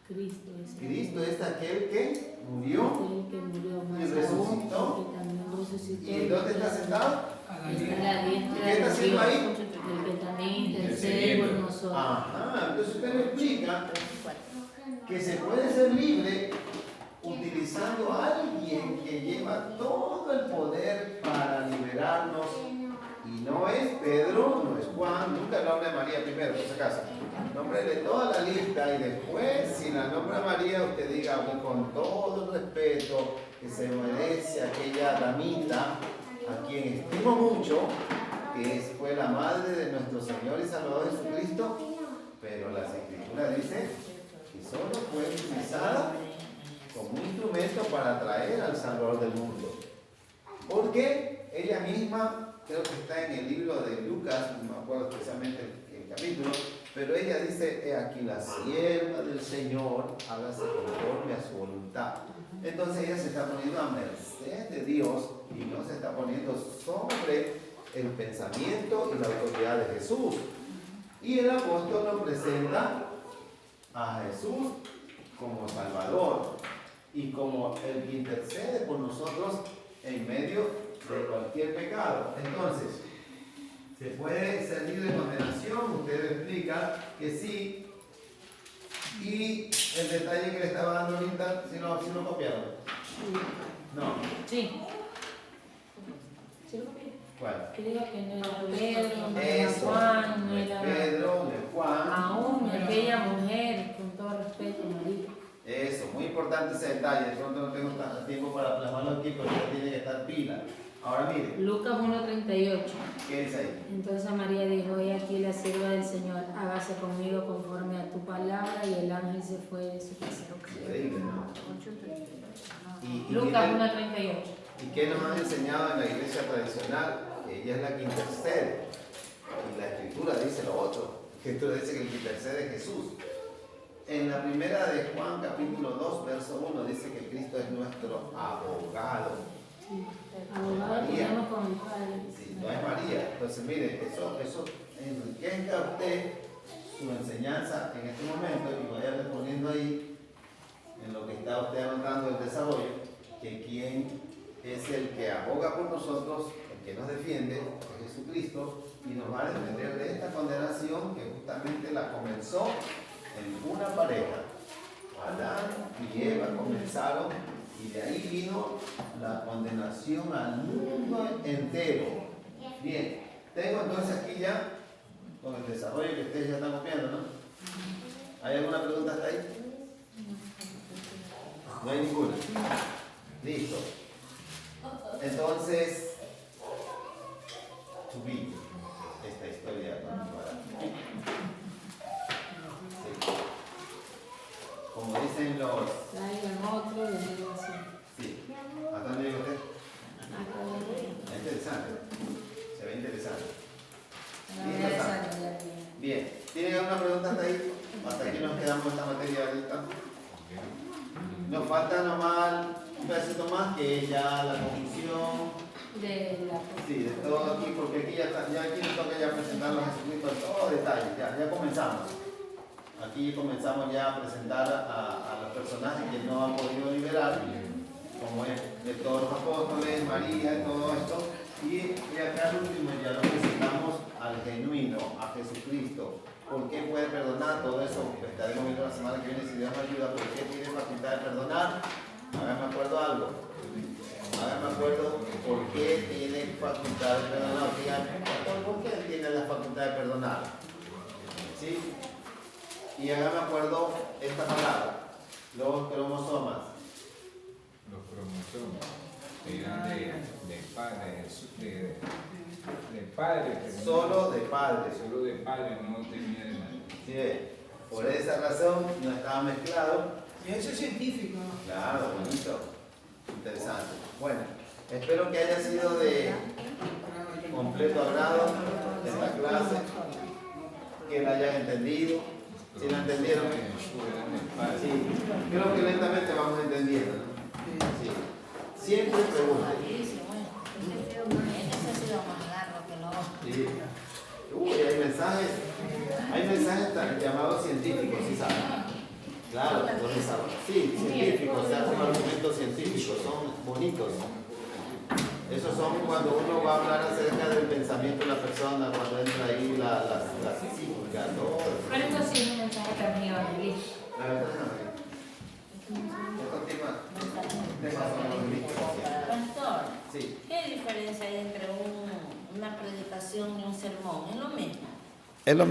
Cristo es aquel que murió y resucitó. ¿Y dónde está sentado? ¿Y qué está haciendo ahí? El que también intercede por nosotros. Ajá, entonces usted me explica que se puede ser libre utilizando a alguien que lleva todo el poder para liberarnos. Y no es Pedro, no es Juan, nunca el nombre de María primero, por si acaso. Nómbrele toda la lista y después, si la nombra María, usted diga con todo el respeto que se merece aquella damita a quien estimo mucho, que fue la madre de nuestro Señor y Salvador Jesucristo, pero las Escrituras dicen que solo fue utilizada como un instrumento para traer al Salvador del mundo. Porque ella misma, creo que está en el libro de Lucas, no me acuerdo especialmente el capítulo, pero ella dice, he aquí la sierva del Señor, hágase conforme a su voluntad. Entonces ella se está poniendo a merced de Dios y no se está poniendo sobre el pensamiento y la autoridad de Jesús. Y el apóstol nos presenta a Jesús como Salvador y como el que intercede por nosotros en medio de cualquier pecado. Entonces, ¿se puede ser libre de condenación? Usted explica que sí. Y el detalle que le estaba dando ahorita, si no copiaron. No. Sí. ¿Sí lo copié? ¿Cuál? Que diga que no era Pedro, no era Eso, Juan, no no es era... Pedro, no es Juan. Aún aquella mujer, con todo respeto, María. Eso, muy importante ese detalle. De pronto no tengo tanto tiempo para plasmarlo aquí, pero ya tiene que estar pila. Ahora mire, Lucas 1:38. ¿qué dice ahí? Entonces María dijo, he aquí la sierva del Señor, hágase conmigo conforme a tu palabra, y el ángel se fue de su casa. Increíble, ¿no? Y Lucas miren, 1:38. ¿y qué nos han enseñado en la iglesia tradicional? Que ella es la que intercede. Y la Escritura dice lo otro. La Escritura dice que el que intercede es Jesús. En la primera de Juan, capítulo 2, verso 1, dice que Cristo es nuestro abogado. Abogado tenemos con el Padre. Sí, no es María. Entonces, mire, eso enriquezca a usted su enseñanza en este momento y vaya respondiendo ahí, en lo que está usted anotando el desarrollo, que quien es el que aboga por nosotros, el que nos defiende, es Jesucristo, y nos va a defender de esta condenación que justamente la comenzó en una pareja. Adán y Eva comenzaron y de ahí vino la condenación al mundo entero. Bien, tengo entonces aquí ya, con el desarrollo que ustedes ya están copiando, ¿no? ¿Hay alguna pregunta hasta ahí? No hay ninguna. Listo. Entonces, subí esta historia sí. Como dicen los... Traigan otro y digo así. Sí. ¿Hasta dónde llega usted? Acá Es interesante. Se ve interesante. voy a desarrollar bien. Bien. ¿Tienen alguna pregunta hasta ahí? Hasta aquí nos quedamos esta materia ahorita. Nos falta nomás un pedacito más que ya la conclusión. De la Sí, de todo aquí, porque aquí ya aquí nos toca ya presentar los Jesucristo en todo detalle. Ya comenzamos. Aquí comenzamos ya a presentar a los personajes que no han podido liberar como es de todos los apóstoles, María, todo esto. Y acá al último ya lo presentamos al genuino, a Jesucristo. ¿Por qué puede perdonar? Todo eso estaremos viendo la semana que viene si Dios nos ayuda. ¿Por qué tiene facultad de perdonar? Háganme acuerdo algo. Háganme acuerdo por qué tiene facultad de perdonar. ¿Por qué tiene la facultad de perdonar? ¿Sí? Y háganme acuerdo esta palabra, los cromosomas. Los cromosomas eran de padre, de padre. Pero Solo de padre. Solo de padre, no tenía de madre. ¿Sí? Por esa razón no estaba mezclado. Y eso es científico, ¿no? Claro, bonito. Interesante. Bueno, espero que haya sido de completo agrado esta clase, que la hayan entendido. Si la entendieron, sí, creo que lentamente vamos entendiendo, ¿no? Sí. Siempre pregunten. Ese ha sido más largo que lo otro. Sí. Uy, hay mensajes llamados científicos, ¿sí saben? Claro, donde saben. Sí, científicos, se hacen argumentos científicos, son bonitos. Esos son cuando uno va a hablar acerca del pensamiento de la persona, cuando entra ahí la psíquica, todo eso. Pero esto sí es un mensaje también evangelista. La verdad es que estos temas son evangelísticos. Pastor, Sí. ¿qué diferencia hay entre una predicación y un sermón? ¿Es lo mismo? Es lo